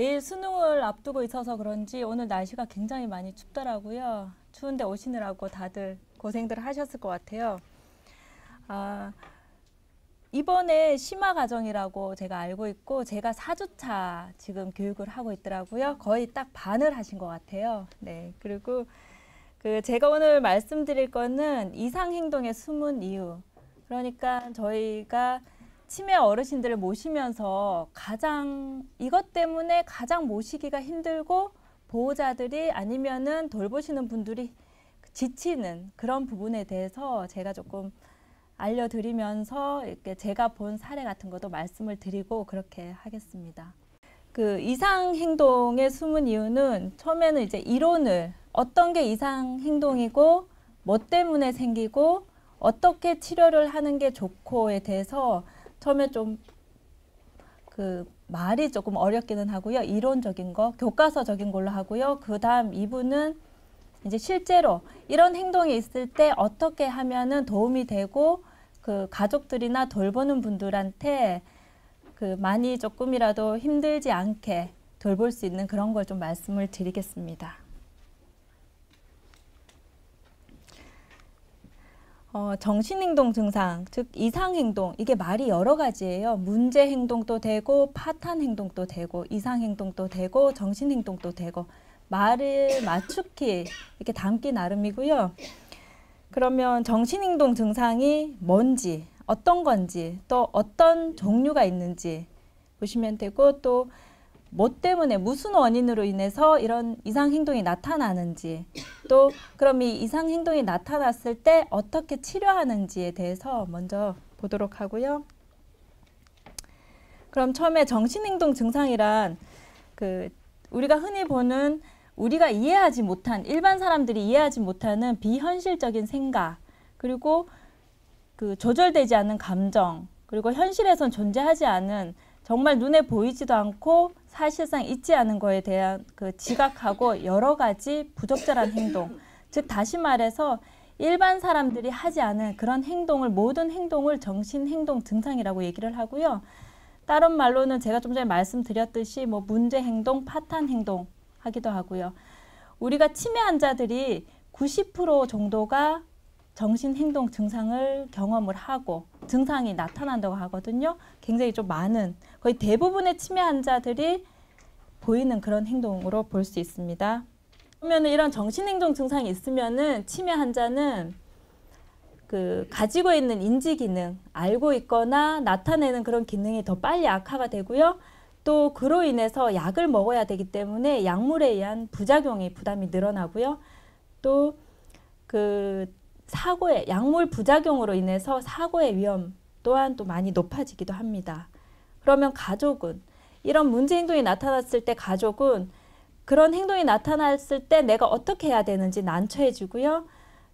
내일 수능을 앞두고 있어서 그런지 오늘 날씨가 굉장히 많이 춥더라고요. 추운데 오시느라고 다들 고생들 하셨을 것 같아요. 이번에 심화 과정이라고 제가 알고 있고 제가 4주차 지금 교육을 하고 있더라고요. 거의 딱 반을 하신 것 같아요. 네, 그리고 제가 오늘 말씀드릴 거는 이상행동의 숨은 이유. 그러니까 저희가 치매 어르신들을 모시면서 이것 때문에 가장 모시기가 힘들고 보호자들이 아니면은 돌보시는 분들이 지치는 그런 부분에 대해서 제가 조금 알려드리면서 이렇게 제가 본 사례 같은 것도 말씀을 드리고 그렇게 하겠습니다. 이상 행동의 숨은 이유는 처음에는 이제 이론을 어떤 게 이상 행동이고 뭐 때문에 생기고 어떻게 치료를 하는 게 좋고에 대해서 처음에 좀 말이 조금 어렵기는 하고요. 이론적인 거, 교과서적인 걸로 하고요. 그 다음 2부는 이제 실제로 이런 행동이 있을 때 어떻게 하면은 도움이 되고 가족들이나 돌보는 분들한테 많이 조금이라도 힘들지 않게 돌볼 수 있는 그런 걸 좀 말씀을 드리겠습니다. 정신행동 증상, 즉 이상행동, 이게 말이 여러 가지예요. 문제행동도 되고 파탄행동도 되고 이상행동도 되고 정신행동도 되고 말을 맞추기 이렇게 담기 나름이고요. 그러면 정신행동 증상이 뭔지, 어떤 건지, 또 어떤 종류가 있는지 보시면 되고 또 뭐 때문에 무슨 원인으로 인해서 이런 이상행동이 나타나는지 또 그럼 이 이상행동이 나타났을 때 어떻게 치료하는지에 대해서 먼저 보도록 하고요. 그럼 처음에 정신행동 증상이란 우리가 흔히 보는 우리가 이해하지 못한 일반 사람들이 이해하지 못하는 비현실적인 생각 그리고 조절되지 않는 감정 그리고 현실에선 존재하지 않은 정말 눈에 보이지도 않고 사실상 있지 않은 거에 대한 지각하고 여러 가지 부적절한 행동 즉 다시 말해서 일반 사람들이 하지 않은 그런 행동을 모든 행동을 정신행동 증상이라고 얘기를 하고요. 다른 말로는 제가 좀 전에 말씀드렸듯이 뭐 문제행동, 파탄행동 하기도 하고요. 우리가 치매 환자들이 90% 정도가 정신행동 증상을 경험을 하고 증상이 나타난다고 하거든요. 굉장히 좀 많은 거의 대부분의 치매 환자들이 보이는 그런 행동으로 볼 수 있습니다. 그러면 이런 정신행동 증상이 있으면은 치매 환자는 가지고 있는 인지 기능, 알고 있거나 나타내는 그런 기능이 더 빨리 악화가 되고요. 또 그로 인해서 약을 먹어야 되기 때문에 약물에 의한 부담이 늘어나고요. 또 약물 부작용으로 인해서 사고의 위험 또한 또 많이 높아지기도 합니다. 그러면 가족은 이런 문제 행동이 나타났을 때 가족은 그런 행동이 나타났을 때 내가 어떻게 해야 되는지 난처해지고요.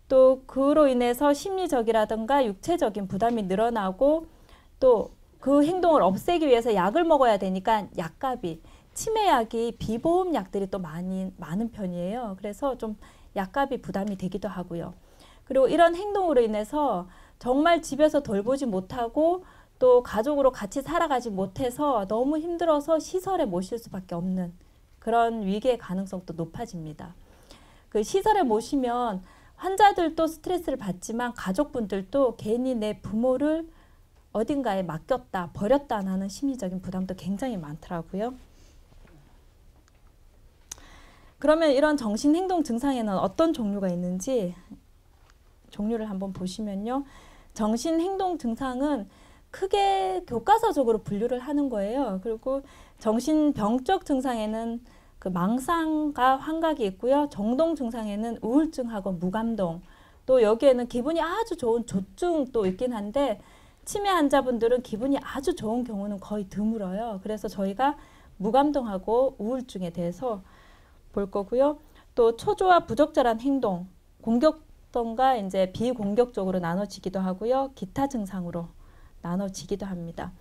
또 그로 인해서 심리적이라든가 육체적인 부담이 늘어나고 또 그 행동을 없애기 위해서 약을 먹어야 되니까 약값이 치매약이 비보험 약들이 또 많은 편이에요. 그래서 좀 약값이 부담이 되기도 하고요. 그리고 이런 행동으로 인해서 정말 집에서 돌보지 못하고 또 가족으로 같이 살아가지 못해서 너무 힘들어서 시설에 모실 수밖에 없는 그런 위기의 가능성도 높아집니다. 시설에 모시면 환자들도 스트레스를 받지만 가족분들도 괜히 내 부모를 어딘가에 맡겼다, 버렸다 하는 심리적인 부담도 굉장히 많더라고요. 그러면 이런 정신행동 증상에는 어떤 종류가 있는지 종류를 한번 보시면요. 정신행동 증상은 크게 교과서적으로 분류를 하는 거예요. 그리고 정신병적 증상에는 망상과 환각이 있고요. 정동 증상에는 우울증하고 무감동, 또 여기에는 기분이 아주 좋은 조증도 있긴 한데 치매 환자분들은 기분이 아주 좋은 경우는 거의 드물어요. 그래서 저희가 무감동하고 우울증에 대해서 볼 거고요. 또 초조와 부적절한 행동, 공격성과 이제 비공격적으로 나눠지기도 하고요. 기타 증상으로 나눠지기도 합니다.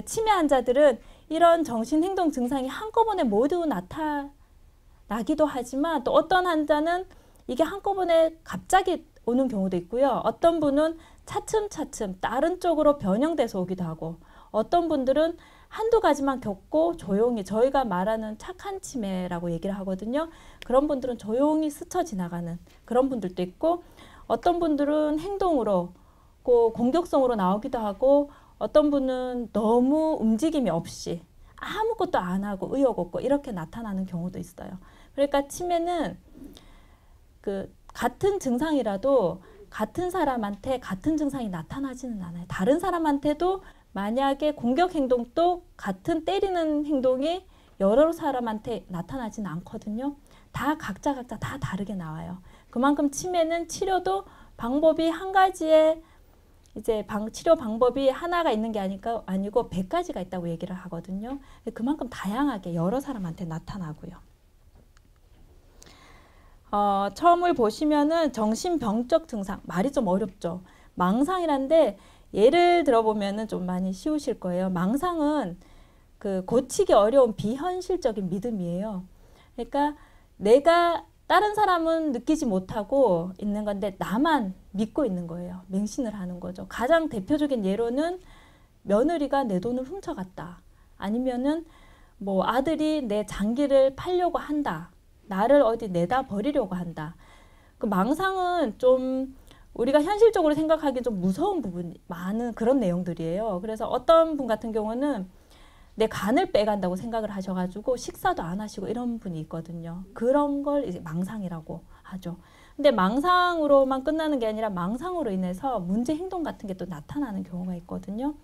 치매 환자들은 이런 정신행동 증상이 한꺼번에 모두 나타나기도 하지만 또 어떤 환자는 이게 한꺼번에 갑자기 오는 경우도 있고요. 어떤 분은 차츰차츰 다른 쪽으로 변형돼서 오기도 하고 어떤 분들은 한두 가지만 겪고 조용히 저희가 말하는 착한 치매라고 얘기를 하거든요. 그런 분들은 조용히 스쳐 지나가는 그런 분들도 있고 어떤 분들은 행동으로 공격성으로 나오기도 하고 어떤 분은 너무 움직임이 없이 아무것도 안 하고 의욕 없고 이렇게 나타나는 경우도 있어요. 그러니까 치매는 그 같은 증상이라도 같은 사람한테 같은 증상이 나타나지는 않아요. 다른 사람한테도 만약에 공격 행동도 같은 때리는 행동이 여러 사람한테 나타나지는 않거든요. 다 각자 다 다르게 나와요. 그만큼 치매는 치료도 방법이 한 가지의 이제 치료 방법이 하나가 있는 게 아니고 100가지가 있다고 얘기를 하거든요. 그만큼 다양하게 여러 사람한테 나타나고요. 처음을 보시면은 정신병적 증상, 말이 좀 어렵죠. 망상이란데 예를 들어보면은 좀 많이 쉬우실 거예요. 망상은 그 고치기 어려운 비현실적인 믿음이에요. 그러니까 내가 다른 사람은 느끼지 못하고 있는 건데 나만 믿고 있는 거예요. 맹신을 하는 거죠. 가장 대표적인 예로는 며느리가 내 돈을 훔쳐갔다. 아니면은 뭐 아들이 내 장기를 팔려고 한다. 나를 어디 내다 버리려고 한다. 그 망상은 좀 우리가 현실적으로 생각하기 좀 무서운 부분이 많은 그런 내용들이에요. 그래서 어떤 분 같은 경우는 내 간을 빼간다고 생각을 하셔가지고 식사도 안 하시고 이런 분이 있거든요. 그런 걸 이제 망상이라고 하죠. 근데 망상으로만 끝나는 게 아니라 망상으로 인해서 문제 행동 같은 게 또 나타나는 경우가 있거든요.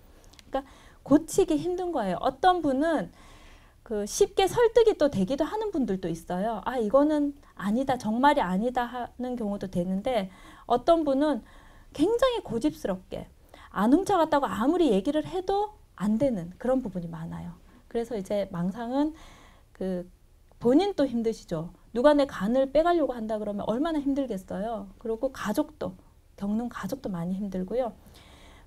그러니까 고치기 힘든 거예요. 어떤 분은 그 쉽게 설득이 또 되기도 하는 분들도 있어요. 아, 이거는 아니다, 정말이 아니다 하는 경우도 되는데 어떤 분은 굉장히 고집스럽게 안 훔쳐갔다고 아무리 얘기를 해도 안 되는 그런 부분이 많아요. 그래서 이제 망상은 그 본인도 힘드시죠. 누가 내 간을 빼가려고 한다 그러면 얼마나 힘들겠어요. 그리고 가족도 겪는 가족도 많이 힘들고요.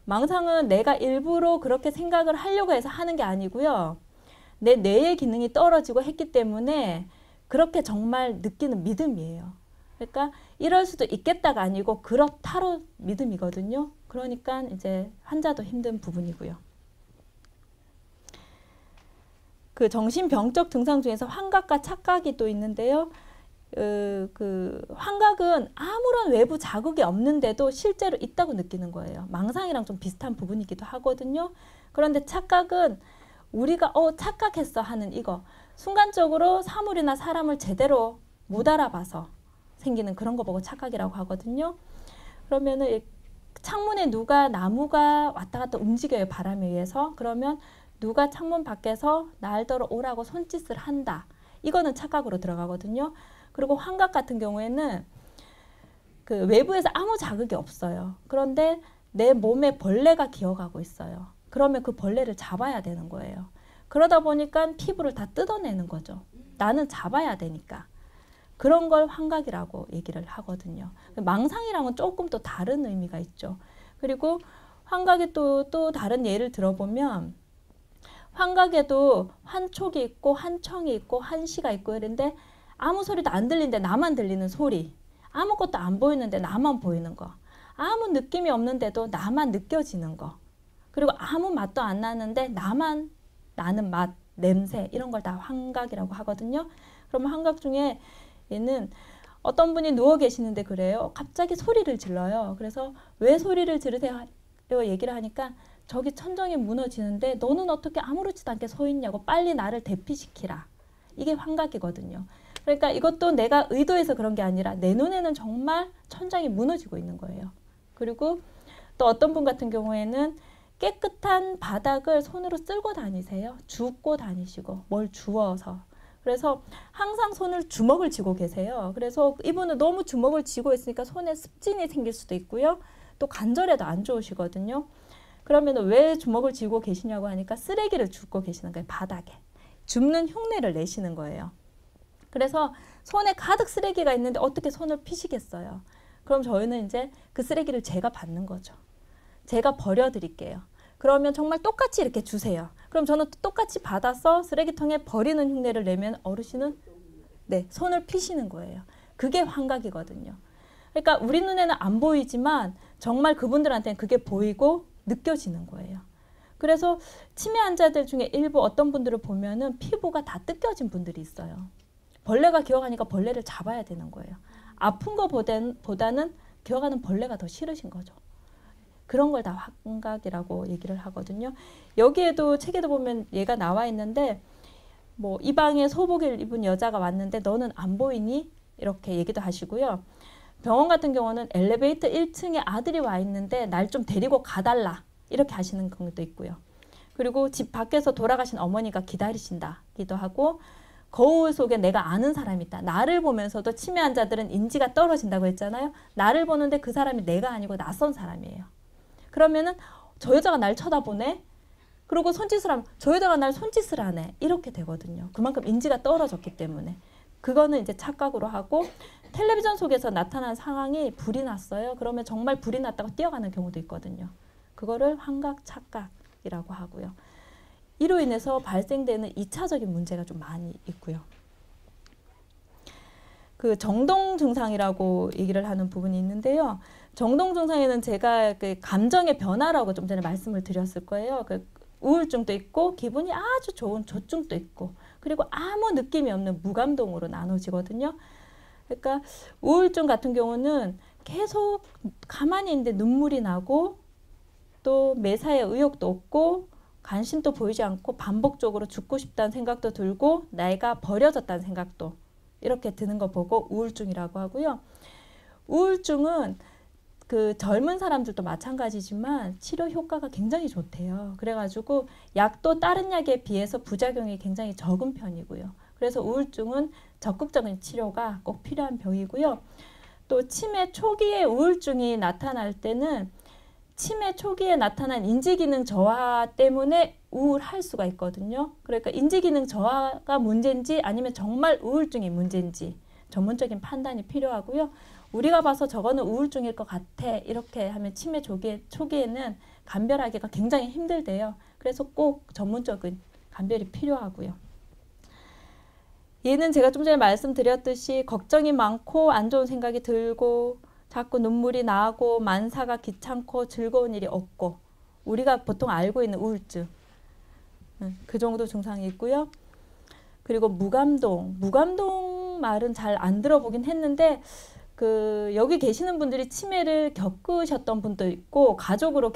망상은 내가 일부러 그렇게 생각을 하려고 해서 하는 게 아니고요. 내 뇌의 기능이 떨어지고 했기 때문에 그렇게 정말 느끼는 믿음이에요. 그러니까 이럴 수도 있겠다가 아니고 그렇다로 믿음이거든요. 그러니까 이제 환자도 힘든 부분이고요. 그 정신병적 증상 중에서 환각과 착각이 또 있는데요. 그 환각은 아무런 외부 자극이 없는데도 실제로 있다고 느끼는 거예요. 망상이랑 좀 비슷한 부분이기도 하거든요. 그런데 착각은 우리가 착각했어 하는 이거 순간적으로 사물이나 사람을 제대로 못 알아봐서 생기는 그런 거 보고 착각이라고 하거든요. 그러면은 창문에 나무가 왔다 갔다 움직여요. 바람에 의해서. 그러면 누가 창문 밖에서 날더러 오라고 손짓을 한다. 이거는 착각으로 들어가거든요. 그리고 환각 같은 경우에는 그 외부에서 아무 자극이 없어요. 그런데 내 몸에 벌레가 기어가고 있어요. 그러면 그 벌레를 잡아야 되는 거예요. 그러다 보니까 피부를 다 뜯어내는 거죠. 나는 잡아야 되니까. 그런 걸 환각이라고 얘기를 하거든요. 망상이랑은 조금 또 다른 의미가 있죠. 그리고 환각의 또 다른 예를 들어보면 환각에도 환촉이 있고 환청이 있고 환시가 있고 이런데 아무 소리도 안 들리는데 나만 들리는 소리, 아무것도 안 보이는데 나만 보이는 거, 아무 느낌이 없는데도 나만 느껴지는 거, 그리고 아무 맛도 안 나는데 나만 나는 맛, 냄새 이런 걸 다 환각이라고 하거든요. 그러면 환각 중에 얘는 어떤 분이 누워 계시는데 그래요. 갑자기 소리를 질러요. 그래서 왜 소리를 지르세요? 얘기를 하니까 저기 천정이 무너지는데 너는 어떻게 아무렇지도 않게 서 있냐고 빨리 나를 대피시키라. 이게 환각이거든요. 그러니까 이것도 내가 의도해서 그런 게 아니라 내 눈에는 정말 천장이 무너지고 있는 거예요. 그리고 또 어떤 분 같은 경우에는 깨끗한 바닥을 손으로 쓸고 다니세요. 줍고 다니시고 뭘 주워서. 그래서 항상 주먹을 쥐고 계세요. 그래서 이분은 너무 주먹을 쥐고 있으니까 손에 습진이 생길 수도 있고요. 또 관절에도 안 좋으시거든요. 그러면 왜 주먹을 쥐고 계시냐고 하니까 쓰레기를 줍고 계시는 거예요. 바닥에. 줍는 흉내를 내시는 거예요. 그래서 손에 가득 쓰레기가 있는데 어떻게 손을 피시겠어요. 그럼 저희는 이제 그 쓰레기를 제가 받는 거죠. 제가 버려드릴게요. 그러면 정말 똑같이 이렇게 주세요. 그럼 저는 똑같이 받아서 쓰레기통에 버리는 흉내를 내면 어르신은 손을 피시는 거예요. 그게 환각이거든요. 그러니까 우리 눈에는 안 보이지만 정말 그분들한테는 그게 보이고 느껴지는 거예요. 그래서 치매 환자들 중에 일부 어떤 분들을 보면은 피부가 다 뜯겨진 분들이 있어요. 벌레가 기어가니까 벌레를 잡아야 되는 거예요. 아픈 거보다는 기어가는 벌레가 더 싫으신 거죠. 그런 걸 다 환각이라고 얘기를 하거든요. 여기에도 책에도 보면 얘가 나와 있는데 뭐 이 방에 소복을 입은 여자가 왔는데 너는 안 보이니? 이렇게 얘기도 하시고요. 병원 같은 경우는 엘리베이터 1층에 아들이 와 있는데 날 좀 데리고 가달라 이렇게 하시는 경우도 있고요. 그리고 집 밖에서 돌아가신 어머니가 기다리신다기도 하고 거울 속에 내가 아는 사람이 있다. 나를 보면서도 치매 환자들은 인지가 떨어진다고 했잖아요. 나를 보는데 그 사람이 내가 아니고 낯선 사람이에요. 그러면은 저 여자가 날 쳐다보네. 그리고 손짓을 하면 저 여자가 날 손짓을 하네. 이렇게 되거든요. 그만큼 인지가 떨어졌기 때문에. 그거는 이제 착각으로 하고 텔레비전 속에서 나타난 상황이 불이 났어요. 그러면 정말 불이 났다고 뛰어가는 경우도 있거든요. 그거를 환각 착각이라고 하고요. 이로 인해서 발생되는 2차적인 문제가 좀 많이 있고요. 그 정동 증상이라고 얘기를 하는 부분이 있는데요. 정동 증상에는 제가 그 감정의 변화라고 좀 전에 말씀을 드렸을 거예요. 그 우울증도 있고 기분이 아주 좋은 조증도 있고 그리고 아무 느낌이 없는 무감동으로 나눠지거든요. 그러니까 우울증 같은 경우는 계속 가만히 있는데 눈물이 나고 또 매사에 의욕도 없고 관심도 보이지 않고 반복적으로 죽고 싶다는 생각도 들고 내가 버려졌다는 생각도 이렇게 드는 거 보고 우울증이라고 하고요. 우울증은 그 젊은 사람들도 마찬가지지만 치료 효과가 굉장히 좋대요. 그래가지고 약도 다른 약에 비해서 부작용이 굉장히 적은 편이고요. 그래서 우울증은 적극적인 치료가 꼭 필요한 병이고요. 또 치매 초기에 우울증이 나타날 때는 치매 초기에 나타난 인지기능 저하 때문에 우울할 수가 있거든요. 그러니까 인지기능 저하가 문제인지 아니면 정말 우울증이 문제인지 전문적인 판단이 필요하고요. 우리가 봐서 저거는 우울증일 것 같아 이렇게 하면 치매 초기에는 감별하기가 굉장히 힘들대요. 그래서 꼭 전문적인 감별이 필요하고요. 얘는 제가 좀 전에 말씀드렸듯이 걱정이 많고 안 좋은 생각이 들고 자꾸 눈물이 나고 만사가 귀찮고 즐거운 일이 없고 우리가 보통 알고 있는 우울증 그 정도 증상이 있고요. 그리고 무감동 말은 잘 안 들어보긴 했는데 그 여기 계시는 분들이 치매를 겪으셨던 분도 있고 가족으로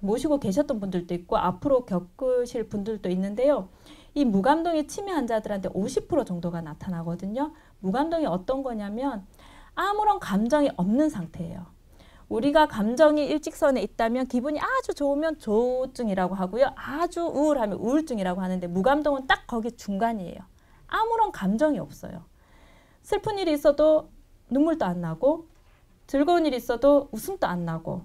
모시고 계셨던 분들도 있고 앞으로 겪으실 분들도 있는데요. 이 무감동이 치매 환자들한테 50% 정도가 나타나거든요. 무감동이 어떤 거냐면 아무런 감정이 없는 상태예요. 우리가 감정이 일직선에 있다면 기분이 아주 좋으면 조증이라고 하고요. 아주 우울하면 우울증이라고 하는데 무감동은 딱 거기 중간이에요. 아무런 감정이 없어요. 슬픈 일이 있어도 눈물도 안 나고 즐거운 일이 있어도 웃음도 안 나고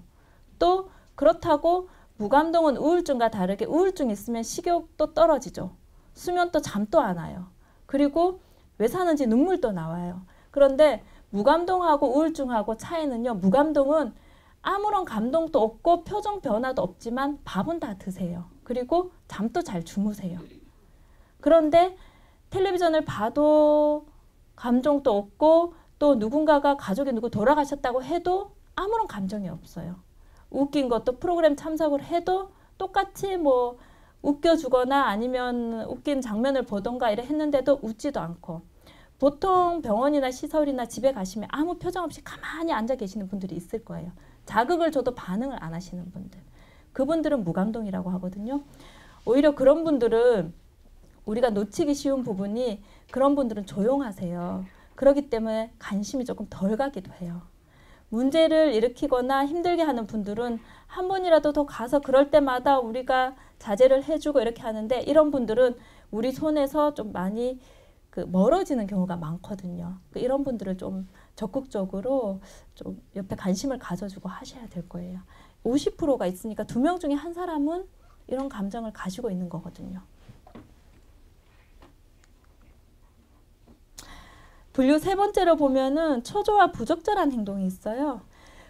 또 그렇다고 무감동은 우울증과 다르게 우울증이 있으면 식욕도 떨어지죠. 수면도 잠도 안 와요. 그리고 왜 사는지 눈물도 나와요. 그런데 무감동하고 우울증하고 차이는요. 무감동은 아무런 감동도 없고 표정 변화도 없지만 밥은 다 드세요. 그리고 잠도 잘 주무세요. 그런데 텔레비전을 봐도 감정도 없고 또 누군가가 가족이 누구 돌아가셨다고 해도 아무런 감정이 없어요. 웃긴 것도 프로그램 참석을 해도 똑같이 뭐 웃겨주거나 아니면 웃긴 장면을 보던가 이래 했는데도 웃지도 않고 보통 병원이나 시설이나 집에 가시면 아무 표정 없이 가만히 앉아 계시는 분들이 있을 거예요. 자극을 줘도 반응을 안 하시는 분들. 그분들은 무감동이라고 하거든요. 오히려 그런 분들은 우리가 놓치기 쉬운 부분이 그런 분들은 조용하세요. 그렇기 때문에 관심이 조금 덜 가기도 해요. 문제를 일으키거나 힘들게 하는 분들은 한 번이라도 더 가서 그럴 때마다 우리가 자제를 해주고 이렇게 하는데 이런 분들은 우리 손에서 좀 많이 멀어지는 경우가 많거든요. 이런 분들을 좀 적극적으로 좀 옆에 관심을 가져주고 하셔야 될 거예요. 50%가 있으니까 2명 중에 한 사람은 이런 감정을 가지고 있는 거거든요. 분류 세 번째로 보면은 초조와 부적절한 행동이 있어요.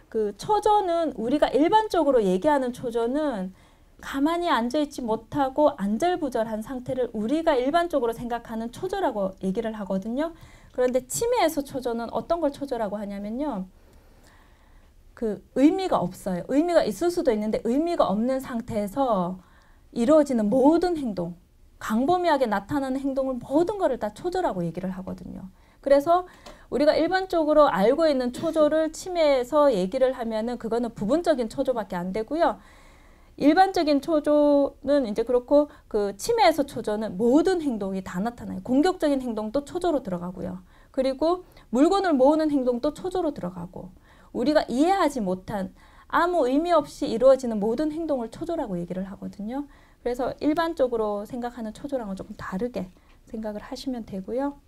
그 초조는 우리가 일반적으로 얘기하는 초조는 가만히 앉아있지 못하고 안절부절한 상태를 우리가 일반적으로 생각하는 초조라고 얘기를 하거든요. 그런데 치매에서 초조는 어떤 걸 초조라고 하냐면요. 그 의미가 없어요. 의미가 있을 수도 있는데 의미가 없는 상태에서 이루어지는 모든 행동, 광범위하게 나타나는 행동을 모든 거를 다 초조라고 얘기를 하거든요. 그래서 우리가 일반적으로 알고 있는 초조를 치매에서 얘기를 하면은 그거는 부분적인 초조밖에 안 되고요. 일반적인 초조는 이제 그렇고 그 치매에서 초조는 모든 행동이 다 나타나요. 공격적인 행동도 초조로 들어가고요. 그리고 물건을 모으는 행동도 초조로 들어가고 우리가 이해하지 못한 아무 의미 없이 이루어지는 모든 행동을 초조라고 얘기를 하거든요. 그래서 일반적으로 생각하는 초조랑은 조금 다르게 생각을 하시면 되고요.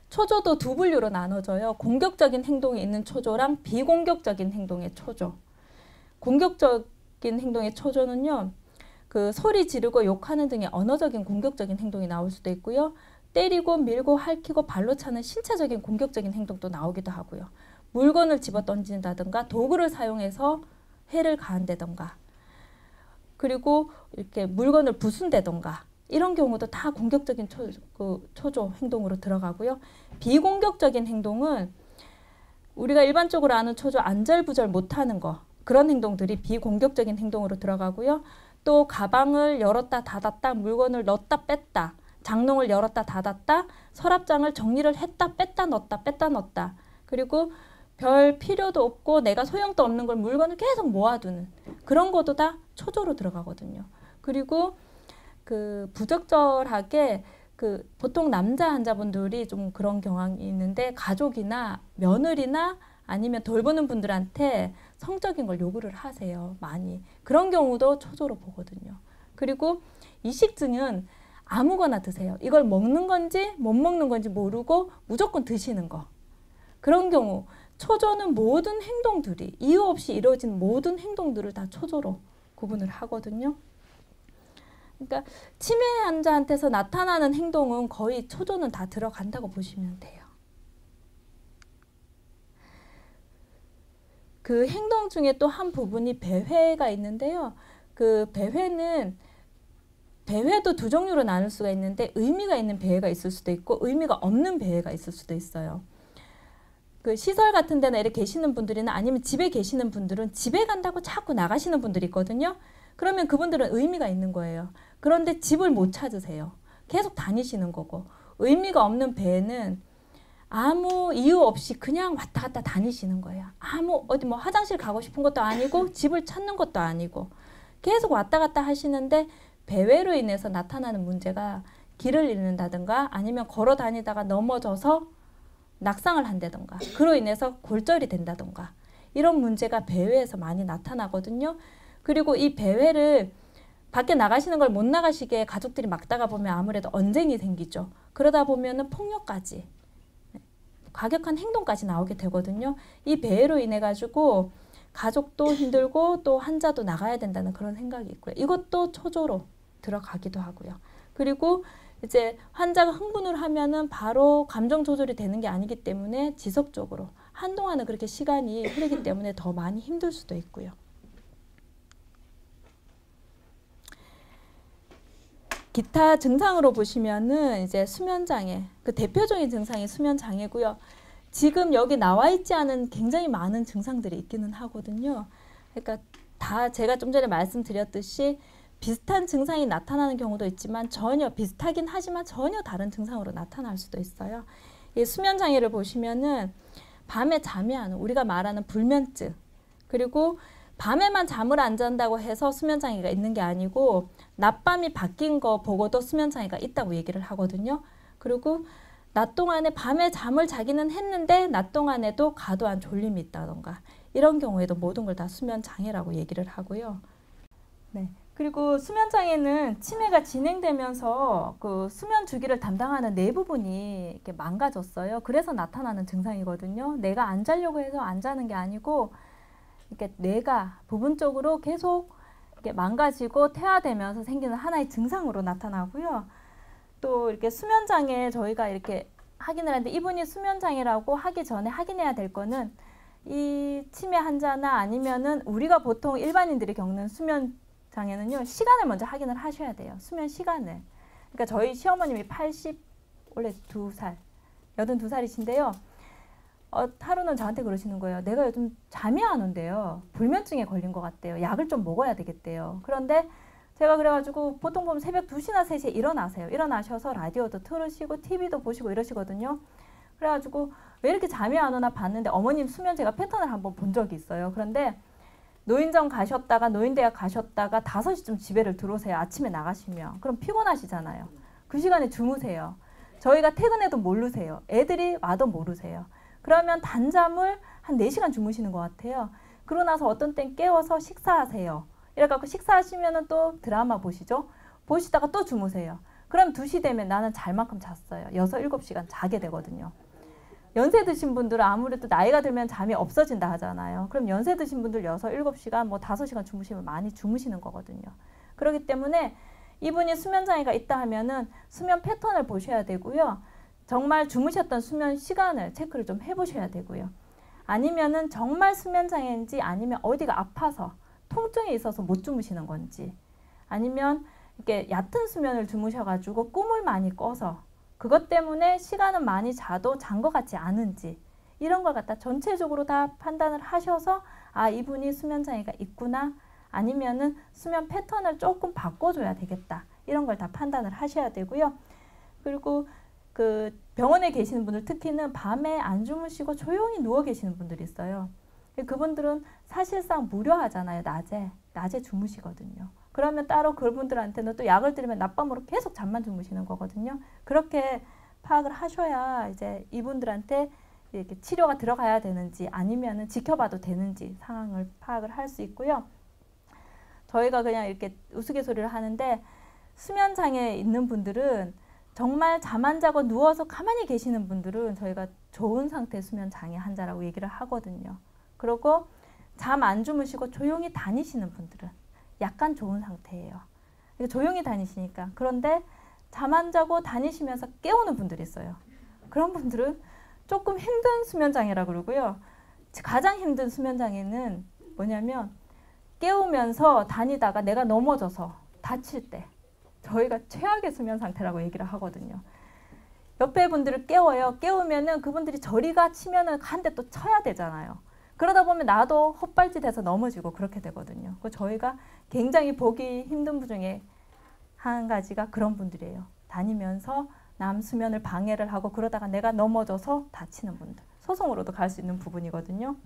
초조도 두 분류로 나눠져요. 공격적인 행동이 있는 초조랑 비공격적인 행동의 초조. 공격적인 행동의 초조는요. 그 소리 지르고 욕하는 등의 언어적인 공격적인 행동이 나올 수도 있고요. 때리고 밀고 핥히고 발로 차는 신체적인 공격적인 행동도 나오기도 하고요. 물건을 집어 던진다든가 도구를 사용해서 해를 가한다든가 그리고 이렇게 물건을 부순다든가 이런 경우도 다 공격적인 초조 행동으로 들어가고요. 비공격적인 행동은 우리가 일반적으로 아는 초조 안절부절 못하는 거 그런 행동들이 비공격적인 행동으로 들어가고요. 또 가방을 열었다 닫았다 물건을 넣었다 뺐다 장롱을 열었다 닫았다 서랍장을 정리를 했다 뺐다 넣었다 그리고 별 필요도 없고 내가 소용도 없는 걸 물건을 계속 모아두는 그런 것도 다 초조로 들어가거든요. 그리고 그 부적절하게 그 보통 남자 환자분들이 좀 그런 경향이 있는데 가족이나 며느리나 아니면 돌보는 분들한테 성적인 걸 요구를 하세요. 많이. 그런 경우도 초조로 보거든요. 그리고 이식증은 아무거나 드세요. 이걸 먹는 건지 못 먹는 건지 모르고 무조건 드시는 거. 그런 경우 초조는 모든 행동들이 이유 없이 이루어진 모든 행동들을 다 초조로 구분을 하거든요. 그러니까 치매 환자한테서 나타나는 행동은 거의 초조는 다 들어간다고 보시면 돼요. 그 행동 중에 또 한 부분이 배회가 있는데요. 그 배회도 두 종류로 나눌 수가 있는데 의미가 있는 배회가 있을 수도 있고 의미가 없는 배회가 있을 수도 있어요. 그 시설 같은 데나 이렇게 계시는 분들이나 아니면 집에 계시는 분들은 집에 간다고 자꾸 나가시는 분들이 있거든요. 그러면 그분들은 의미가 있는 거예요. 그런데 집을 못 찾으세요. 계속 다니시는 거고 의미가 없는 배회는 아무 이유 없이 그냥 왔다 갔다 다니시는 거예요. 어디 뭐 화장실 가고 싶은 것도 아니고 집을 찾는 것도 아니고 계속 왔다 갔다 하시는데 배회로 인해서 나타나는 문제가 길을 잃는다든가 아니면 걸어 다니다가 넘어져서 낙상을 한다든가 그로 인해서 골절이 된다든가 이런 문제가 배회에서 많이 나타나거든요. 그리고 이 배회를 밖에 나가시는 걸 못 나가시게 가족들이 막다가 보면 아무래도 언쟁이 생기죠. 그러다 보면은 폭력까지 과격한 행동까지 나오게 되거든요. 이 배회로 인해 가지고 가족도 힘들고 또 환자도 나가야 된다는 그런 생각이 있고요. 이것도 초조로 들어가기도 하고요. 그리고 이제 환자가 흥분을 하면은 바로 감정 조절이 되는 게 아니기 때문에 지속적으로 한동안은 그렇게 시간이 흐르기 때문에 더 많이 힘들 수도 있고요. 기타 증상으로 보시면은 이제 수면장애, 그 대표적인 증상이 수면장애고요. 지금 여기 나와 있지 않은 굉장히 많은 증상들이 있기는 하거든요. 그러니까 다 제가 좀 전에 말씀드렸듯이 비슷한 증상이 나타나는 경우도 있지만 전혀 비슷하긴 하지만 전혀 다른 증상으로 나타날 수도 있어요. 이 수면장애를 보시면은 밤에 잠이 안 오고 우리가 말하는 불면증 그리고 밤에만 잠을 안 잔다고 해서 수면장애가 있는 게 아니고 낮밤이 바뀐 거 보고도 수면장애가 있다고 얘기를 하거든요. 그리고 낮 동안에 밤에 잠을 자기는 했는데 낮 동안에도 과도한 졸림이 있다던가 이런 경우에도 모든 걸 다 수면장애라고 얘기를 하고요. 네. 그리고 수면장애는 치매가 진행되면서 그 수면 주기를 담당하는 뇌 부분이 이렇게 망가졌어요. 그래서 나타나는 증상이거든요. 내가 안 자려고 해서 안 자는 게 아니고 이렇게 뇌가 부분적으로 계속 이렇게 망가지고 퇴화되면서 생기는 하나의 증상으로 나타나고요. 또 이렇게 수면장애 저희가 이렇게 확인을 하는데 이분이 수면장애라고 하기 전에 확인해야 될 거는 이 치매 환자나 아니면은 우리가 보통 일반인들이 겪는 수면장애는요. 시간을 먼저 확인을 하셔야 돼요. 수면 시간을. 그러니까 저희 시어머님이 원래 82살, 82살이신데요. 하루는 저한테 그러시는 거예요. 내가 요즘 잠이 안 온대요. 불면증에 걸린 것 같대요. 약을 좀 먹어야 되겠대요. 그런데 제가 그래가지고 보통 보면 새벽 2시나 3시에 일어나세요. 일어나셔서 라디오도 틀으시고 TV도 보시고 이러시거든요. 그래가지고 왜 이렇게 잠이 안 오나 봤는데 어머님 수면 제가 패턴을 한번 본 적이 있어요. 그런데 노인정 가셨다가 노인대학 가셨다가 5시쯤 집에를 들어오세요. 아침에 나가시면. 그럼 피곤하시잖아요. 그 시간에 주무세요. 저희가 퇴근해도 모르세요. 애들이 와도 모르세요. 그러면 단잠을 한 4시간 주무시는 것 같아요. 그러고 나서 어떤 땐 깨워서 식사하세요. 이래갖고 식사하시면 또 드라마 보시죠. 보시다가 또 주무세요. 그럼 2시 되면 나는 잘 만큼 잤어요. 6, 7시간 자게 되거든요. 연세 드신 분들은 아무래도 나이가 들면 잠이 없어진다 하잖아요. 그럼 연세 드신 분들 6, 7시간, 뭐 5시간 주무시면 많이 주무시는 거거든요. 그렇기 때문에 이분이 수면 장애가 있다 하면은 수면 패턴을 보셔야 되고요. 정말 주무셨던 수면 시간을 체크를 좀 해보셔야 되고요. 아니면은 정말 수면 장애인지 아니면 어디가 아파서 통증이 있어서 못 주무시는 건지 아니면 이렇게 얕은 수면을 주무셔가지고 꿈을 많이 꿔서 그것 때문에 시간은 많이 자도 잔 것 같지 않은지 이런 걸 갖다 전체적으로 다 판단을 하셔서 아 이분이 수면 장애가 있구나 아니면은 수면 패턴을 조금 바꿔줘야 되겠다 이런 걸 다 판단을 하셔야 되고요. 그리고 그 병원에 계시는 분들 특히는 밤에 안 주무시고 조용히 누워 계시는 분들이 있어요. 그분들은 사실상 무료하잖아요. 낮에 주무시거든요. 그러면 따로 그분들한테는 또 약을 드리면 낮밤으로 계속 잠만 주무시는 거거든요. 그렇게 파악을 하셔야 이제 이분들한테 이렇게 치료가 들어가야 되는지 아니면은 지켜봐도 되는지 상황을 파악을 할 수 있고요. 저희가 그냥 이렇게 우스갯소리를 하는데 수면 장애 있는 분들은 정말 잠 안 자고 누워서 가만히 계시는 분들은 저희가 좋은 상태 수면 장애 환자라고 얘기를 하거든요. 그리고 잠 안 주무시고 조용히 다니시는 분들은 약간 좋은 상태예요. 조용히 다니시니까. 그런데 잠 안 자고 다니시면서 깨우는 분들이 있어요. 그런 분들은 조금 힘든 수면장애라고 그러고요. 가장 힘든 수면장애는 뭐냐면 깨우면서 다니다가 내가 넘어져서 다칠 때 저희가 최악의 수면 상태라고 얘기를 하거든요. 옆에 분들을 깨워요. 깨우면은 그분들이 저리가 치면은 한 대 또 쳐야 되잖아요. 그러다 보면 나도 헛발질해서 넘어지고 그렇게 되거든요. 저희가 굉장히 보기 힘든 분 중에 한 가지가 그런 분들이에요. 다니면서 남 수면을 방해를 하고 그러다가 내가 넘어져서 다치는 분들. 소송으로도 갈 수 있는 부분이거든요.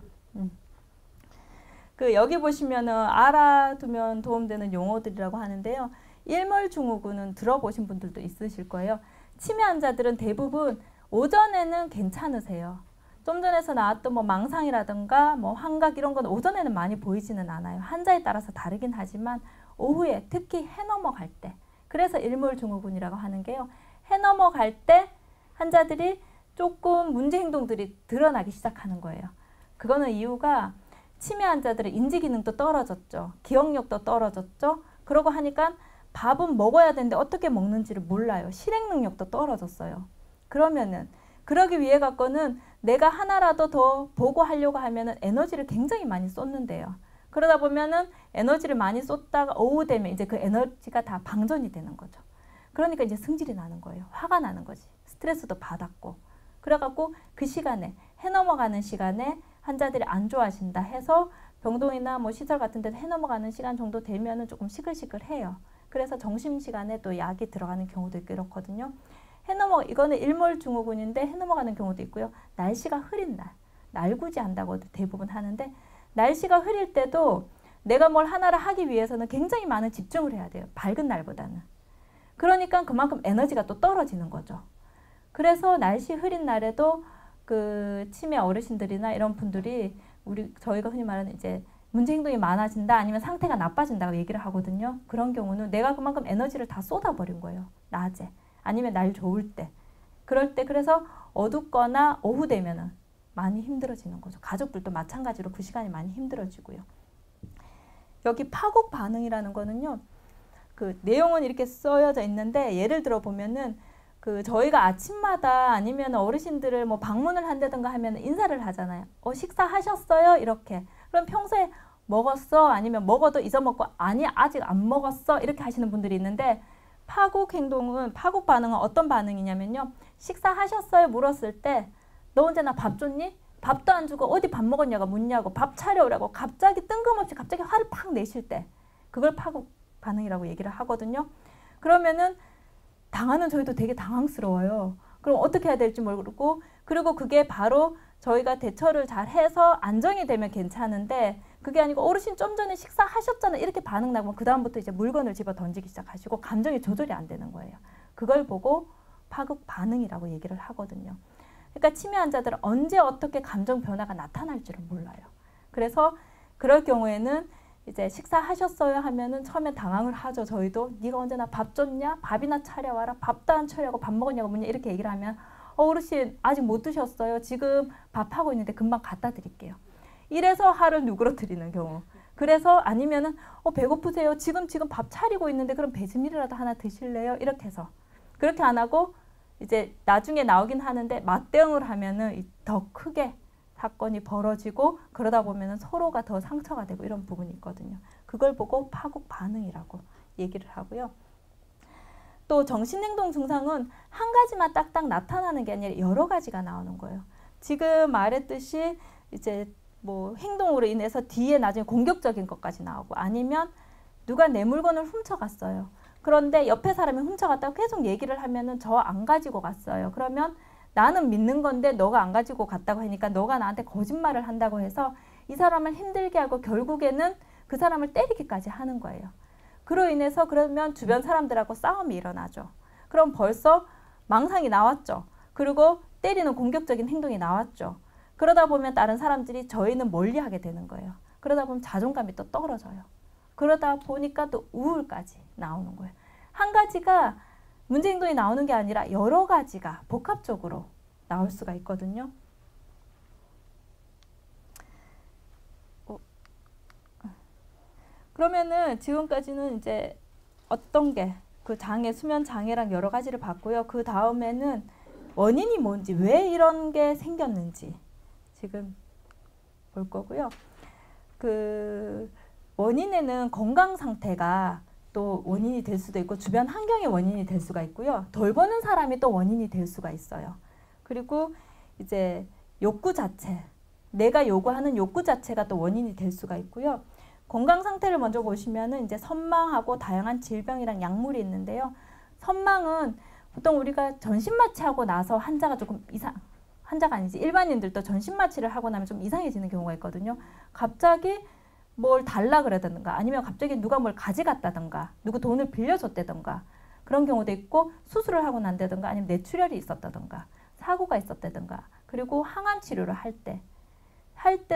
여기 보시면은 알아두면 도움되는 용어들이라고 하는데요. 일몰증후군은 들어보신 분들도 있으실 거예요. 치매 환자들은 대부분 오전에는 괜찮으세요. 좀 전에서 나왔던 뭐 망상이라든가 뭐 환각 이런 건 오전에는 많이 보이지는 않아요. 환자에 따라서 다르긴 하지만 오후에 특히 해 넘어갈 때 그래서 일몰증후군이라고 하는 게요. 해 넘어갈 때 환자들이 조금 문제 행동들이 드러나기 시작하는 거예요. 그거는 이유가 치매 환자들의 인지 기능도 떨어졌죠. 기억력도 떨어졌죠. 그러고 하니까 밥은 먹어야 되는데 어떻게 먹는지를 몰라요. 실행 능력도 떨어졌어요. 그러면은 그러기 위해 갖고는 내가 하나라도 더 보고 하려고 하면은 에너지를 굉장히 많이 쏟는데요. 그러다 보면은 에너지를 많이 쏟다가 오후 되면 이제 그 에너지가 다 방전이 되는 거죠. 그러니까 이제 승질이 나는 거예요. 화가 나는 거지. 스트레스도 받았고. 그래갖고 그 시간에 해 넘어가는 시간에 환자들이 안 좋아하신다 해서 병동이나 뭐 시설 같은 데서 해 넘어가는 시간 정도 되면은 조금 시끌시끌해요. 그래서 점심시간에 또 약이 들어가는 경우도 있고 이렇거든요. 이거는 일몰증후군인데 해 넘어가는 경우도 있고요. 날씨가 흐린 날, 날구지 한다고 대부분 하는데 날씨가 흐릴 때도 내가 뭘 하나를 하기 위해서는 굉장히 많은 집중을 해야 돼요. 밝은 날보다는. 그러니까 그만큼 에너지가 또 떨어지는 거죠. 그래서 날씨 흐린 날에도 그 치매 어르신들이나 이런 분들이 저희가 흔히 말하는 이제 문제 행동이 많아진다 아니면 상태가 나빠진다고 얘기를 하거든요. 그런 경우는 내가 그만큼 에너지를 다 쏟아버린 거예요. 낮에. 아니면 날 좋을 때. 그럴 때 그래서 어둡거나 오후 되면은 많이 힘들어지는 거죠. 가족들도 마찬가지로 그 시간이 많이 힘들어지고요. 여기 파국 반응이라는 거는요. 그 내용은 이렇게 써여져 있는데 예를 들어 보면은 저희가 아침마다 아니면 어르신들을 뭐 방문을 한다든가 하면 인사를 하잖아요. 식사하셨어요? 이렇게. 그럼 평소에 먹었어? 아니면 먹어도 잊어먹고 아니 아직 안 먹었어? 이렇게 하시는 분들이 있는데 파국 반응은 어떤 반응이냐면요. 식사하셨어요? 물었을 때 너 언제 나 밥 줬니? 밥도 안 주고 어디 밥 먹었냐고 묻냐고 밥 차려오라고 갑자기 뜬금없이 갑자기 화를 팍 내실 때 그걸 파국 반응이라고 얘기를 하거든요. 그러면은 당하는 저희도 되게 당황스러워요. 그럼 어떻게 해야 될지 모르고 그리고 그게 바로 저희가 대처를 잘 해서 안정이 되면 괜찮은데 그게 아니고 어르신 좀 전에 식사하셨잖아요. 이렇게 반응 나면 그 다음부터 이제 물건을 집어 던지기 시작하시고 감정이 조절이 안 되는 거예요. 그걸 보고 파국 반응이라고 얘기를 하거든요. 그러니까 치매 환자들은 언제 어떻게 감정 변화가 나타날지를 몰라요. 그래서 그럴 경우에는 이제 식사하셨어요 하면은 처음에 당황을 하죠. 저희도 네가 언제 나 밥 줬냐? 밥이나 차려와라. 밥도 안 차려고 밥 먹었냐고 묻냐 이렇게 얘기를 하면 어르신 아직 못 드셨어요. 지금 밥하고 있는데 금방 갖다 드릴게요. 이래서 화를 누그러뜨리는 경우. 그래서 아니면은 배고프세요. 지금 밥 차리고 있는데 그럼 배즙이라도 하나 드실래요? 이렇게 해서 그렇게 안 하고 이제 나중에 나오긴 하는데 맞대응을 하면은 더 크게 사건이 벌어지고 그러다 보면은 서로가 더 상처가 되고 이런 부분이 있거든요. 그걸 보고 파국 반응이라고 얘기를 하고요. 또 정신행동 증상은 한 가지만 딱딱 나타나는 게 아니라 여러 가지가 나오는 거예요. 지금 말했듯이 이제 뭐 행동으로 인해서 뒤에 나중에 공격적인 것까지 나오고 아니면 누가 내 물건을 훔쳐갔어요. 그런데 옆에 사람이 훔쳐갔다고 계속 얘기를 하면은 저 안 가지고 갔어요. 그러면 나는 믿는 건데 너가 안 가지고 갔다고 하니까 너가 나한테 거짓말을 한다고 해서 이 사람을 힘들게 하고 결국에는 그 사람을 때리기까지 하는 거예요. 그로 인해서 그러면 주변 사람들하고 싸움이 일어나죠. 그럼 벌써 망상이 나왔죠. 그리고 때리는 공격적인 행동이 나왔죠. 그러다 보면 다른 사람들이 저희는 멀리하게 되는 거예요. 그러다 보면 자존감이 또 떨어져요. 그러다 보니까 또 우울까지 나오는 거예요. 한 가지가 문제 행동이 나오는 게 아니라 여러 가지가 복합적으로 나올 수가 있거든요. 그러면은 지금까지는 이제 어떤 게 그 장애, 수면 장애랑 여러 가지를 봤고요. 그 다음에는 원인이 뭔지, 왜 이런 게 생겼는지 지금 볼 거고요. 그 원인에는 건강 상태가 또 원인이 될 수도 있고 주변 환경이 원인이 될 수가 있고요. 돌보는 사람이 또 원인이 될 수가 있어요. 그리고 이제 욕구 자체, 내가 요구하는 욕구 자체가 또 원인이 될 수가 있고요. 건강 상태를 먼저 보시면은 이제 선망하고 다양한 질병이랑 약물이 있는데요. 선망은 보통 우리가 전신마취하고 나서 환자가 조금 환자가 아니지 일반인들도 전신마취를 하고 나면 좀 이상해지는 경우가 있거든요. 갑자기 뭘 달라 그러다든가 아니면 갑자기 누가 뭘 가져갔다든가 누구 돈을 빌려줬다든가 그런 경우도 있고 수술을 하고 난다든가 아니면 뇌출혈이 있었다든가 사고가 있었다든가 그리고 항암 치료를 할 때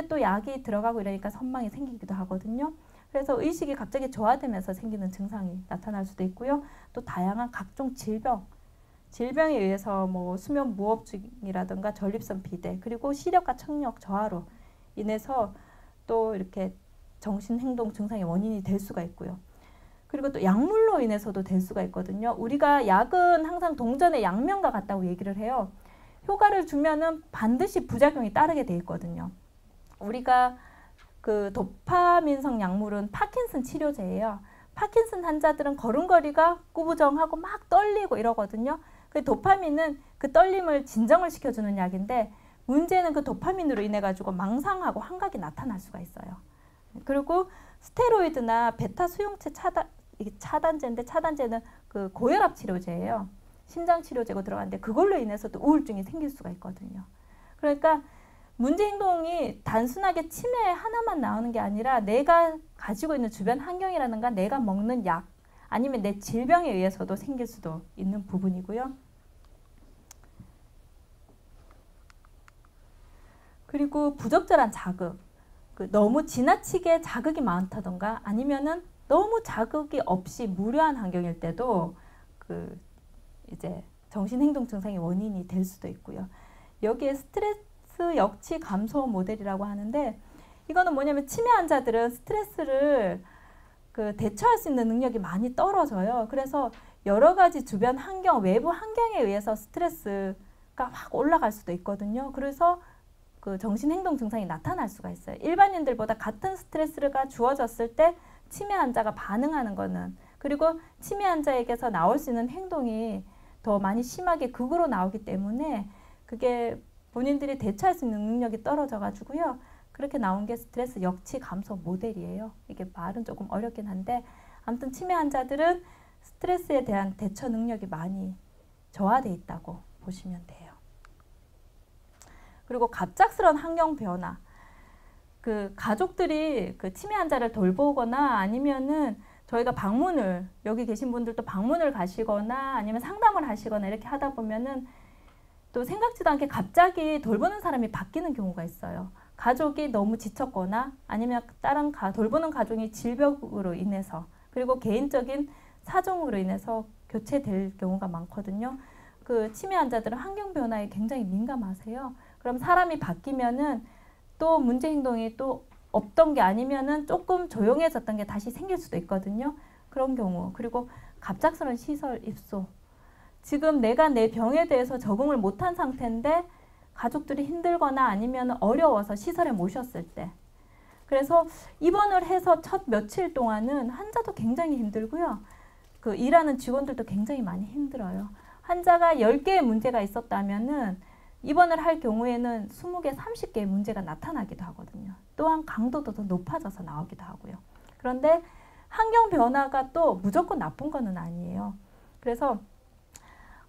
또 약이 들어가고 이러니까 선망이 생기기도 하거든요. 그래서 의식이 갑자기 저하되면서 생기는 증상이 나타날 수도 있고요. 또 다양한 각종 질병에 의해서 뭐 수면 무호흡증이라든가 전립선 비대 그리고 시력과 청력 저하로 인해서 또 이렇게 정신행동 증상의 원인이 될 수가 있고요. 그리고 또 약물로 인해서도 될 수가 있거든요. 우리가 약은 항상 동전의 양면과 같다고 얘기를 해요. 효과를 주면은 반드시 부작용이 따르게 돼 있거든요. 우리가 그 도파민성 약물은 파킨슨 치료제예요. 파킨슨 환자들은 걸음걸이가 꾸부정하고 막 떨리고 이러거든요. 그 도파민은 그 떨림을 진정을 시켜주는 약인데 문제는 그 도파민으로 인해 가지고 망상하고 환각이 나타날 수가 있어요. 그리고 스테로이드나 베타 수용체 차단제인데 차단제는 그 고혈압 치료제예요. 심장 치료제고 들어가는데 그걸로 인해서도 우울증이 생길 수가 있거든요. 그러니까 문제 행동이 단순하게 치매 하나만 나오는 게 아니라 내가 가지고 있는 주변 환경이라든가 내가 먹는 약 아니면 내 질병에 의해서도 생길 수도 있는 부분이고요. 그리고 부적절한 자극, 너무 지나치게 자극이 많다던가 아니면은 너무 자극이 없이 무료한 환경일 때도 이제 정신행동 증상의 원인이 될 수도 있고요. 여기에 스트레스 역치 감소 모델이라고 하는데 이거는 뭐냐면 치매 환자들은 스트레스를 대처할 수 있는 능력이 많이 떨어져요. 그래서 여러 가지 주변 환경, 외부 환경에 의해서 스트레스가 확 올라갈 수도 있거든요. 그래서 정신행동 증상이 나타날 수가 있어요. 일반인들보다 같은 스트레스가 주어졌을 때 치매 환자가 반응하는 거는 그리고 치매 환자에게서 나올 수 있는 행동이 더 많이 심하게 극으로 나오기 때문에 그게 본인들이 대처할 수 있는 능력이 떨어져 가지고요. 그렇게 나온 게 스트레스 역치 감소 모델이에요. 이게 말은 조금 어렵긴 한데 아무튼 치매 환자들은 스트레스에 대한 대처 능력이 많이 저하돼 있다고 보시면 돼요. 그리고 갑작스러운 환경 변화. 그 가족들이 그 치매 환자를 돌보거나 아니면은 저희가 방문을, 여기 계신 분들도 방문을 가시거나 아니면 상담을 하시거나 이렇게 하다 보면은 또 생각지도 않게 갑자기 돌보는 사람이 바뀌는 경우가 있어요. 가족이 너무 지쳤거나 아니면 다른 돌보는 가족이 질병으로 인해서 그리고 개인적인 사정으로 인해서 교체될 경우가 많거든요. 그 치매 환자들은 환경 변화에 굉장히 민감하세요. 그럼 사람이 바뀌면은 또 문제 행동이 또 없던 게 아니면은 조금 조용해졌던 게 다시 생길 수도 있거든요. 그런 경우. 그리고 갑작스러운 시설 입소. 지금 내가 내 병에 대해서 적응을 못한 상태인데 가족들이 힘들거나 아니면 어려워서 시설에 모셨을 때. 그래서 입원을 해서 첫 며칠 동안은 환자도 굉장히 힘들고요. 그 일하는 직원들도 굉장히 많이 힘들어요. 환자가 10개의 문제가 있었다면은 입원을 할 경우에는 20개, 30개의 문제가 나타나기도 하거든요. 또한 강도도 더 높아져서 나오기도 하고요. 그런데 환경 변화가 또 무조건 나쁜 거는 아니에요. 그래서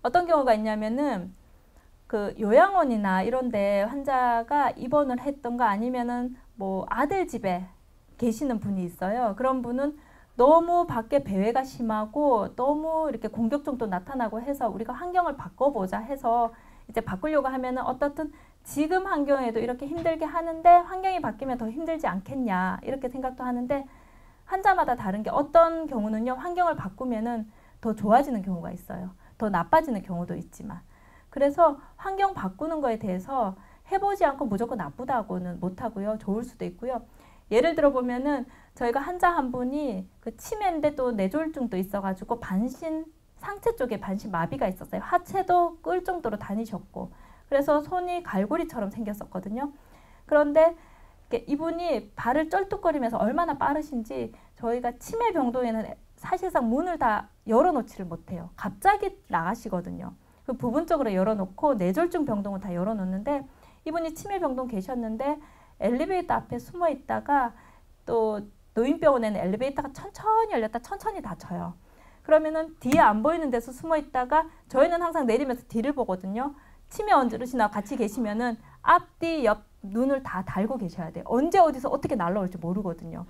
어떤 경우가 있냐면은 그 요양원이나 이런 데 환자가 입원을 했던가 아니면은 뭐 아들 집에 계시는 분이 있어요. 그런 분은 너무 밖에 배회가 심하고 너무 이렇게 공격성도 나타나고 해서 우리가 환경을 바꿔보자 해서 이제 바꾸려고 하면은 어떻든 지금 환경에도 이렇게 힘들게 하는데 환경이 바뀌면 더 힘들지 않겠냐 이렇게 생각도 하는데 환자마다 다른 게 어떤 경우는요 환경을 바꾸면은 더 좋아지는 경우가 있어요. 더 나빠지는 경우도 있지만 그래서 환경 바꾸는 거에 대해서 해보지 않고 무조건 나쁘다고는 못하고요. 좋을 수도 있고요. 예를 들어 보면은 저희가 환자 한 분이 그 치매인데 또 뇌졸중도 있어가지고 상체 쪽에 반신 마비가 있었어요. 하체도 끌 정도로 다니셨고 그래서 손이 갈고리처럼 생겼었거든요. 그런데 이분이 발을 쩔뚝거리면서 얼마나 빠르신지 저희가 치매 병동에는 사실상 문을 다 열어놓지를 못해요. 갑자기 나가시거든요. 그 부분적으로 열어놓고 뇌졸중 병동은 다 열어놓는데 이분이 치매 병동 계셨는데 엘리베이터 앞에 숨어 있다가 또 노인병원에는 엘리베이터가 천천히 열렸다 천천히 닫혀요. 그러면은 뒤에 안 보이는 데서 숨어 있다가 저희는 항상 내리면서 뒤를 보거든요. 치매 어르신하고 같이 계시면은 앞뒤 옆 눈을 다 달고 계셔야 돼요. 언제 어디서 어떻게 날라올지 모르거든요.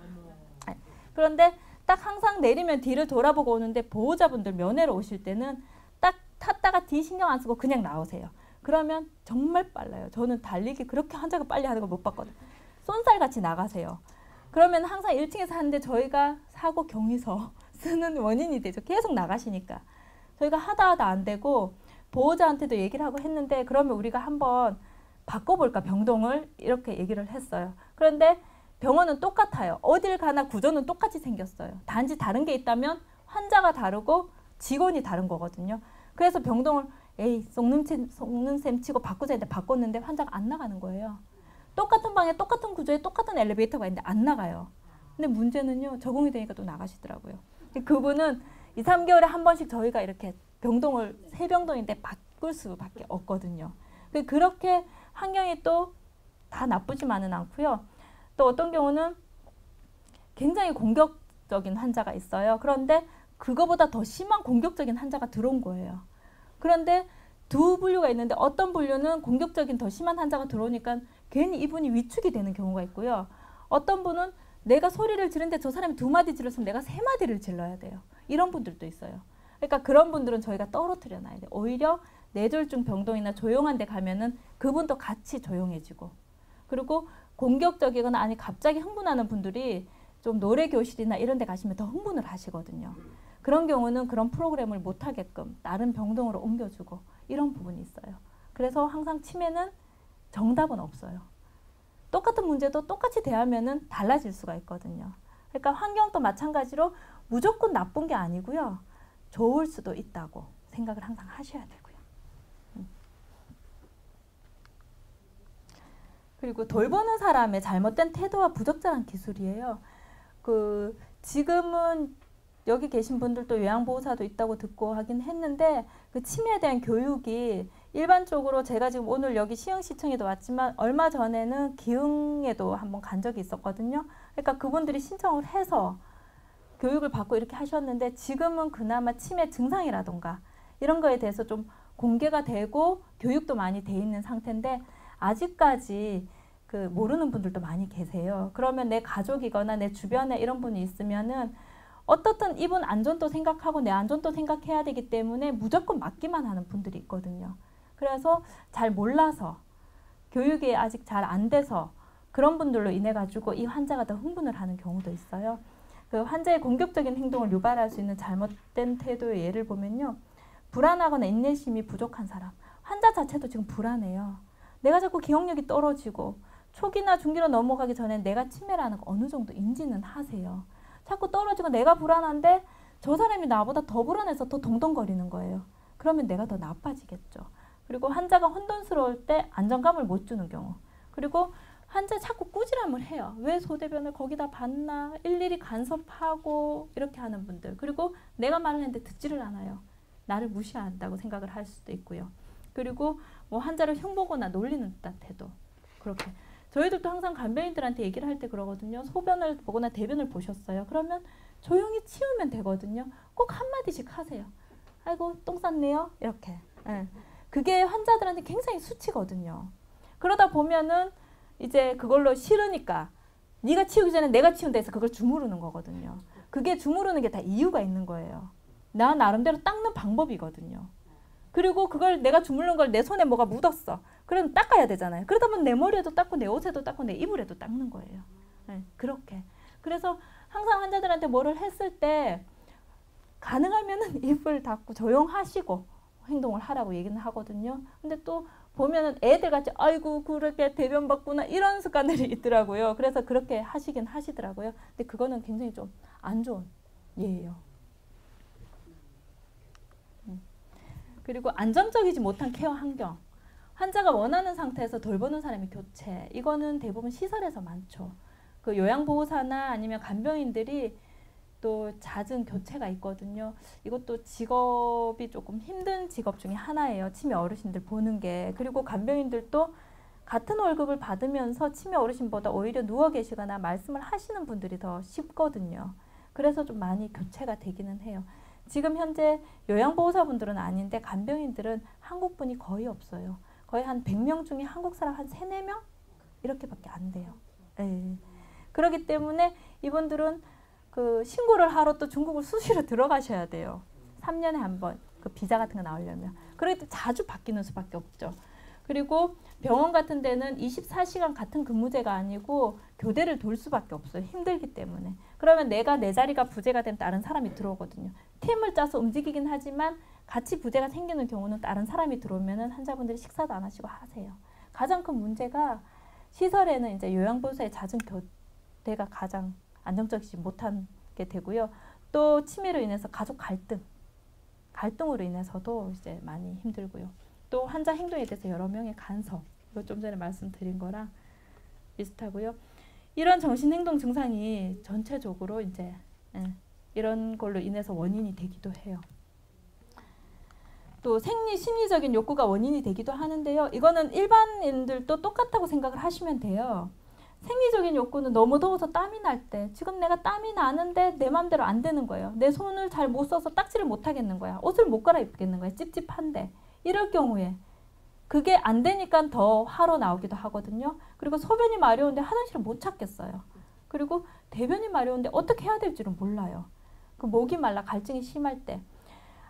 그런데 딱 항상 내리면 뒤를 돌아보고 오는데 보호자분들 면회로 오실 때는 딱 탔다가 뒤 신경 안 쓰고 그냥 나오세요. 그러면 정말 빨라요. 저는 달리기 그렇게 환자가 빨리 하는 걸 못 봤거든요. 쏜살같이 나가세요. 그러면 항상 1층에서 하는데 저희가 사고 경위서 쓰는 원인이 되죠. 계속 나가시니까. 저희가 하다 안 되고 보호자한테도 얘기를 하고 했는데 그러면 우리가 한번 바꿔볼까 병동을 이렇게 얘기를 했어요. 그런데 병원은 똑같아요. 어딜 가나 구조는 똑같이 생겼어요. 단지 다른 게 있다면 환자가 다르고 직원이 다른 거거든요. 그래서 병동을 속는 셈 치고 바꾸자 했는데 바꿨는데 환자가 안 나가는 거예요. 똑같은 방에 똑같은 구조에 똑같은 엘리베이터가 있는데 안 나가요. 근데 문제는요. 적응이 되니까 또 나가시더라고요. 그분은 2, 3개월에 한 번씩 저희가 이렇게 병동을 새 병동인데 바꿀 수밖에 없거든요. 그렇게 환경이 또 다 나쁘지만은 않고요. 또 어떤 경우는 굉장히 공격적인 환자가 있어요. 그런데 그거보다 더 심한 공격적인 환자가 들어온 거예요. 그런데 두 분류가 있는데 어떤 분류는 공격적인 더 심한 환자가 들어오니까 괜히 이분이 위축이 되는 경우가 있고요. 어떤 분은 내가 소리를 지르는데 저 사람이 2마디 질렀으면 내가 3마디를 질러야 돼요. 이런 분들도 있어요. 그러니까 그런 분들은 저희가 떨어뜨려 놔야 돼요. 오히려 뇌졸중 병동이나 조용한 데 가면은 그분도 같이 조용해지고 그리고 공격적이거나 아니 갑자기 흥분하는 분들이 좀 노래 교실이나 이런 데 가시면 더 흥분을 하시거든요. 그런 경우는 그런 프로그램을 못 하게끔 다른 병동으로 옮겨주고 이런 부분이 있어요. 그래서 항상 치매는 정답은 없어요. 똑같은 문제도 똑같이 대하면은 달라질 수가 있거든요. 그러니까 환경도 마찬가지로 무조건 나쁜 게 아니고요. 좋을 수도 있다고 생각을 항상 하셔야 되고요. 그리고 돌보는 사람의 잘못된 태도와 부적절한 기술이에요. 지금은 여기 계신 분들도 요양보호사도 있다고 듣고 하긴 했는데 그 치매에 대한 교육이 일반적으로 제가 지금 오늘 여기 시흥시청에도 왔지만 얼마 전에는 기흥에도 한번 간 적이 있었거든요. 그러니까 그분들이 신청을 해서 교육을 받고 이렇게 하셨는데 지금은 그나마 치매 증상이라던가 이런 거에 대해서 좀 공개가 되고 교육도 많이 돼 있는 상태인데 아직까지 그 모르는 분들도 많이 계세요. 그러면 내 가족이거나 내 주변에 이런 분이 있으면은 어떻든 이분 안전도 생각하고 내 안전도 생각해야 되기 때문에 무조건 맞기만 하는 분들이 있거든요. 그래서 잘 몰라서 교육이 아직 잘 안 돼서 그런 분들로 인해 가지고 이 환자가 더 흥분을 하는 경우도 있어요. 그 환자의 공격적인 행동을 유발할 수 있는 잘못된 태도의 예를 보면요. 불안하거나 인내심이 부족한 사람. 환자 자체도 지금 불안해요. 내가 자꾸 기억력이 떨어지고 초기나 중기로 넘어가기 전에 내가 치매라는 거 어느 정도 인지는 하세요. 자꾸 떨어지고 내가 불안한데 저 사람이 나보다 더 불안해서 더 동동거리는 거예요. 그러면 내가 더 나빠지겠죠. 그리고 환자가 혼돈스러울 때 안정감을 못 주는 경우. 그리고 환자 자꾸 꾸지람을 해요. 왜 소대변을 거기다 봤나? 일일이 간섭하고 이렇게 하는 분들. 그리고 내가 말을 했는데 듣지를 않아요. 나를 무시한다고 생각을 할 수도 있고요. 그리고 뭐 환자를 흉보거나 놀리는 듯한 태도. 그렇게. 저희들도 항상 간병인들한테 얘기를 할 때 그러거든요. 소변을 보거나 대변을 보셨어요. 그러면 조용히 치우면 되거든요. 꼭 한마디씩 하세요. 아이고 똥 쌌네요. 이렇게. 네. 그게 환자들한테 굉장히 수치거든요. 그러다 보면은 이제 그걸로 싫으니까 네가 치우기 전에 내가 치운다 해서 그걸 주무르는 거거든요. 그게 주무르는 게 다 이유가 있는 거예요. 나 나름대로 닦는 방법이거든요. 그리고 그걸 내가 주무르는 걸 내 손에 뭐가 묻었어. 그럼 닦아야 되잖아요. 그러다 보면 내 머리에도 닦고 내 옷에도 닦고 내 이불에도 닦는 거예요. 네, 그렇게. 그래서 항상 환자들한테 뭐를 했을 때 가능하면은 입을 닫고 조용하시고 행동을 하라고 얘기는 하거든요. 근데 또 보면은 애들 같이 아이고 그렇게 대변 받구나 이런 습관들이 있더라고요. 그래서 그렇게 하시긴 하시더라고요. 근데 그거는 굉장히 좀 안 좋은 예예요. 그리고 안정적이지 못한 케어 환경. 환자가 원하는 상태에서 돌보는 사람이 교체. 이거는 대부분 시설에서 많죠. 그 요양보호사나 아니면 간병인들이 또 잦은 교체가 있거든요. 이것도 직업이 조금 힘든 직업 중에 하나예요. 치매 어르신들 보는 게. 그리고 간병인들도 같은 월급을 받으면서 치매 어르신보다 오히려 누워 계시거나 말씀을 하시는 분들이 더 쉽거든요. 그래서 좀 많이 교체가 되기는 해요. 지금 현재 요양보호사분들은 아닌데 간병인들은 한국분이 거의 없어요. 거의 한 100명 중에 한국 사람 한 3, 4명? 이렇게밖에 안 돼요. 네. 그렇기 때문에 이분들은 그 신고를 하러 또 중국을 수시로 들어가셔야 돼요. 3년에 한 번 그 비자 같은 거 나오려면. 그렇기 때문에 자주 바뀌는 수밖에 없죠. 그리고 병원 같은 데는 24시간 같은 근무제가 아니고 교대를 돌 수밖에 없어요. 힘들기 때문에. 그러면 내가 내 자리가 부재가 되면 다른 사람이 들어오거든요. 팀을 짜서 움직이긴 하지만 같이 부재가 생기는 경우는 다른 사람이 들어오면 환자분들이 식사도 안 하시고 하세요. 가장 큰 문제가 시설에는 이제 요양보호사의 잦은 교대가 가장 안정적이지 못한 게 되고요. 또 치매로 인해서 가족 갈등으로 인해서도 이제 많이 힘들고요. 또 환자 행동에 대해서 여러 명의 간섭, 이거 좀 전에 말씀드린 거랑 비슷하고요. 이런 정신행동 증상이 전체적으로 이제 이런 걸로 인해서 원인이 되기도 해요. 또 생리 심리적인 욕구가 원인이 되기도 하는데요. 이거는 일반인들도 똑같다고 생각을 하시면 돼요. 생리적인 욕구는 너무 더워서 땀이 날 때, 지금 내가 땀이 나는데 내 맘대로 안 되는 거예요. 내 손을 잘 못 써서 딱지를 못 하겠는 거야. 옷을 못 갈아입겠는 거야. 찝찝한데. 이럴 경우에 그게 안 되니까 더 화로 나오기도 하거든요. 그리고 소변이 마려운데 화장실을 못 찾겠어요. 그리고 대변이 마려운데 어떻게 해야 될지를 몰라요. 그 목이 말라 갈증이 심할 때.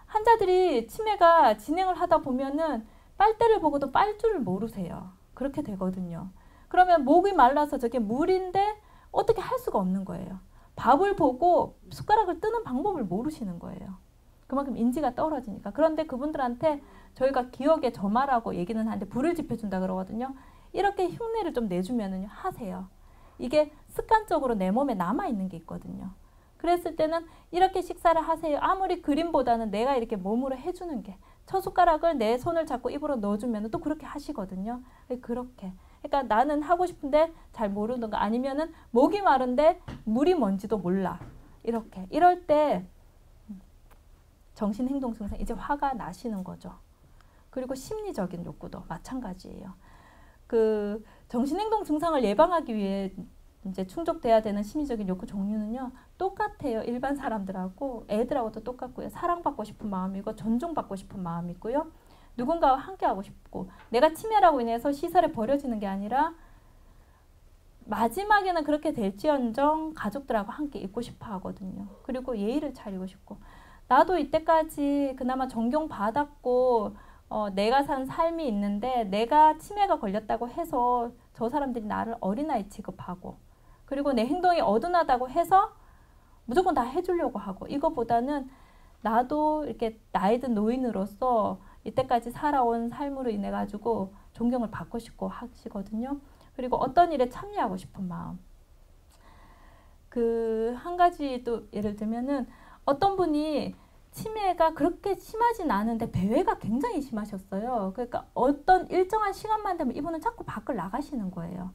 환자들이 치매가 진행을 하다 보면은 빨대를 보고도 빨 줄을 모르세요. 그렇게 되거든요. 그러면 목이 말라서 저게 물인데 어떻게 할 수가 없는 거예요. 밥을 보고 숟가락을 뜨는 방법을 모르시는 거예요. 그만큼 인지가 떨어지니까. 그런데 그분들한테 저희가 기억에 점하라고 얘기는 하는데 불을 지펴준다 그러거든요. 이렇게 흉내를 좀 내주면은 하세요. 이게 습관적으로 내 몸에 남아있는 게 있거든요. 그랬을 때는 이렇게 식사를 하세요. 아무리 그림보다는 내가 이렇게 몸으로 해주는 게. 첫 숟가락을 내 손을 잡고 입으로 넣어주면 또 그렇게 하시거든요. 그렇게. 그러니까 나는 하고 싶은데 잘 모르는 거 아니면은 목이 마른데 물이 뭔지도 몰라. 이렇게. 이럴 때 정신행동 증상 이제 화가 나시는 거죠. 그리고 심리적인 욕구도 마찬가지예요. 그 정신행동 증상을 예방하기 위해 이제 충족돼야 되는 심리적인 욕구 종류는요, 똑같아요. 일반 사람들하고 애들하고도 똑같고요. 사랑받고 싶은 마음이고 존중받고 싶은 마음이 있고요. 누군가와 함께하고 싶고, 내가 치매라고 인해서 시설에 버려지는 게 아니라 마지막에는 그렇게 될지언정 가족들하고 함께 있고 싶어 하거든요. 그리고 예의를 차리고 싶고, 나도 이때까지 그나마 존경받았고 내가 산 삶이 있는데 내가 치매가 걸렸다고 해서 저 사람들이 나를 어린아이 취급하고, 그리고 내 행동이 어둔하다고 해서 무조건 다 해주려고 하고, 이거보다는 나도 이렇게 나이 든 노인으로서 이때까지 살아온 삶으로 인해 가지고 존경을 받고 싶고 하시거든요. 그리고 어떤 일에 참여하고 싶은 마음. 그 한 가지 또 예를 들면은 어떤 분이 치매가 그렇게 심하진 않은데 배회가 굉장히 심하셨어요. 그러니까 어떤 일정한 시간만 되면 이분은 자꾸 밖을 나가시는 거예요.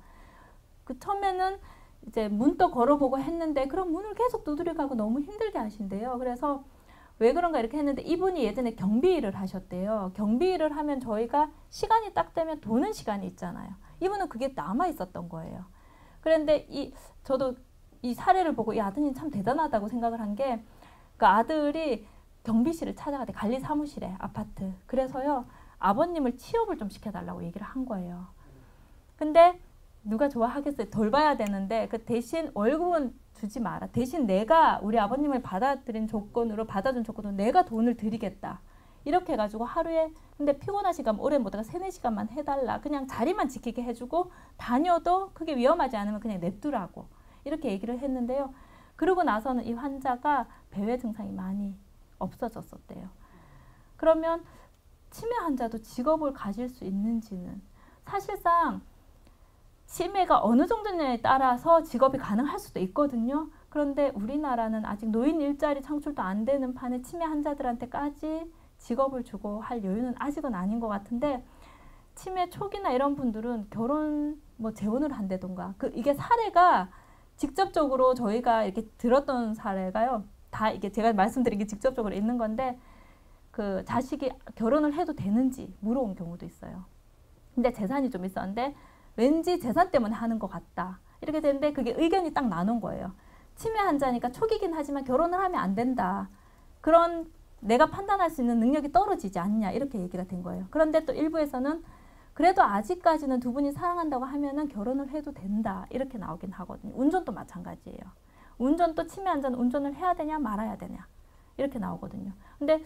그 처음에는 이제 문도 걸어보고 했는데 그런 문을 계속 두드려가고 너무 힘들게 하신대요. 그래서 왜 그런가 이렇게 했는데 이분이 예전에 경비 일을 하셨대요. 경비 일을 하면 저희가 시간이 딱 되면 도는 시간이 있잖아요. 이분은 그게 남아 있었던 거예요. 그런데 저도 이 사례를 보고 이 아드님 참 대단하다고 생각을 한 게, 그 아들이 경비실을 찾아가대, 관리 사무실에, 아파트. 그래서요, 아버님을 취업을 좀 시켜달라고 얘기를 한 거예요. 근데 누가 좋아하겠어요? 돌봐야 되는데 그 대신 월급은 주지 마라. 대신 내가 우리 아버님을 받아준 조건으로 내가 돈을 드리겠다. 이렇게 해가지고 하루에, 근데 피곤하시면 오래 못하가 3-4시간만 해달라. 그냥 자리만 지키게 해주고 다녀도 그게 위험하지 않으면 그냥 냅두라고. 이렇게 얘기를 했는데요. 그러고 나서는 이 환자가 배회 증상이 많이 없어졌었대요. 그러면 치매 환자도 직업을 가질 수 있는지는, 사실상 치매가 어느 정도냐에 따라서 직업이 가능할 수도 있거든요. 그런데 우리나라는 아직 노인 일자리 창출도 안 되는 판에 치매 환자들한테까지 직업을 주고 할 여유는 아직은 아닌 것 같은데, 치매 초기나 이런 분들은 결혼 재혼을 한다던가, 이게 사례가 직접적으로 저희가 이렇게 들었던 사례가요, 다 이게 제가 말씀드린 게 직접적으로 있는 건데, 그 자식이 결혼을 해도 되는지 물어온 경우도 있어요. 근데 재산이 좀 있었는데 왠지 재산 때문에 하는 것 같다. 이렇게 되는데 그게 의견이 딱 나눈 거예요. 치매 환자니까 초기긴 하지만 결혼을 하면 안 된다. 그런 내가 판단할 수 있는 능력이 떨어지지 않냐. 이렇게 얘기가 된 거예요. 그런데 또 일부에서는 그래도 아직까지는 두 분이 사랑한다고 하면은 결혼을 해도 된다. 이렇게 나오긴 하거든요. 운전도 마찬가지예요. 운전도 치매 환자는 운전을 해야 되냐 말아야 되냐. 이렇게 나오거든요. 근데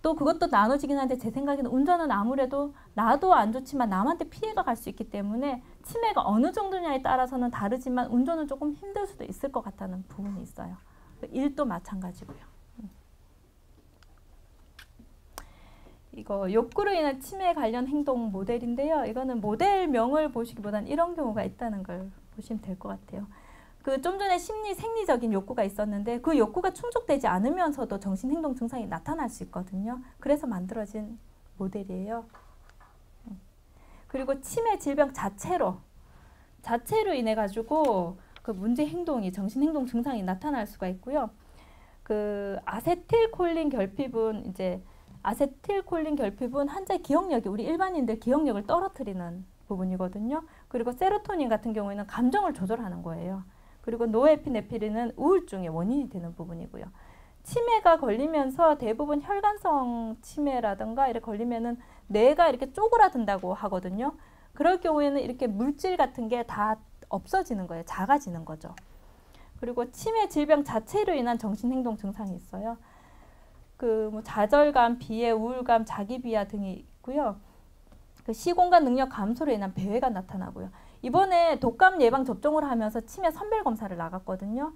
또 그것도 나눠지긴 한데 제 생각에는 운전은 아무래도 나도 안 좋지만 남한테 피해가 갈 수 있기 때문에 치매가 어느 정도냐에 따라서는 다르지만 운전은 조금 힘들 수도 있을 것 같다는 부분이 있어요. 일도 마찬가지고요. 이거 욕구로 인한 치매 관련 행동 모델인데요. 이거는 모델명을 보시기보다는 이런 경우가 있다는 걸 보시면 될 것 같아요. 그 좀 전에 생리적인 욕구가 있었는데 그 욕구가 충족되지 않으면서도 정신행동 증상이 나타날 수 있거든요. 그래서 만들어진 모델이에요. 그리고 치매 질병 자체로 인해 가지고 그 문제 행동이, 정신행동 증상이 나타날 수가 있고요. 그 아세틸콜린 결핍은 환자의 기억력이, 우리 일반인들 기억력을 떨어뜨리는 부분이거든요. 그리고 세로토닌 같은 경우에는 감정을 조절하는 거예요. 그리고 노에피네프린은 우울증의 원인이 되는 부분이고요. 치매가 걸리면서 대부분 혈관성 치매라든가 이렇게 걸리면은 뇌가 이렇게 쪼그라든다고 하거든요. 그럴 경우에는 이렇게 물질 같은 게 다 없어지는 거예요. 작아지는 거죠. 그리고 치매 질병 자체로 인한 정신행동 증상이 있어요. 좌절감, 비애, 우울감, 자기비하 등이 있고요. 그 시공간 능력 감소로 인한 배회가 나타나고요. 이번에 독감 예방 접종을 하면서 치매 선별 검사를 나갔거든요.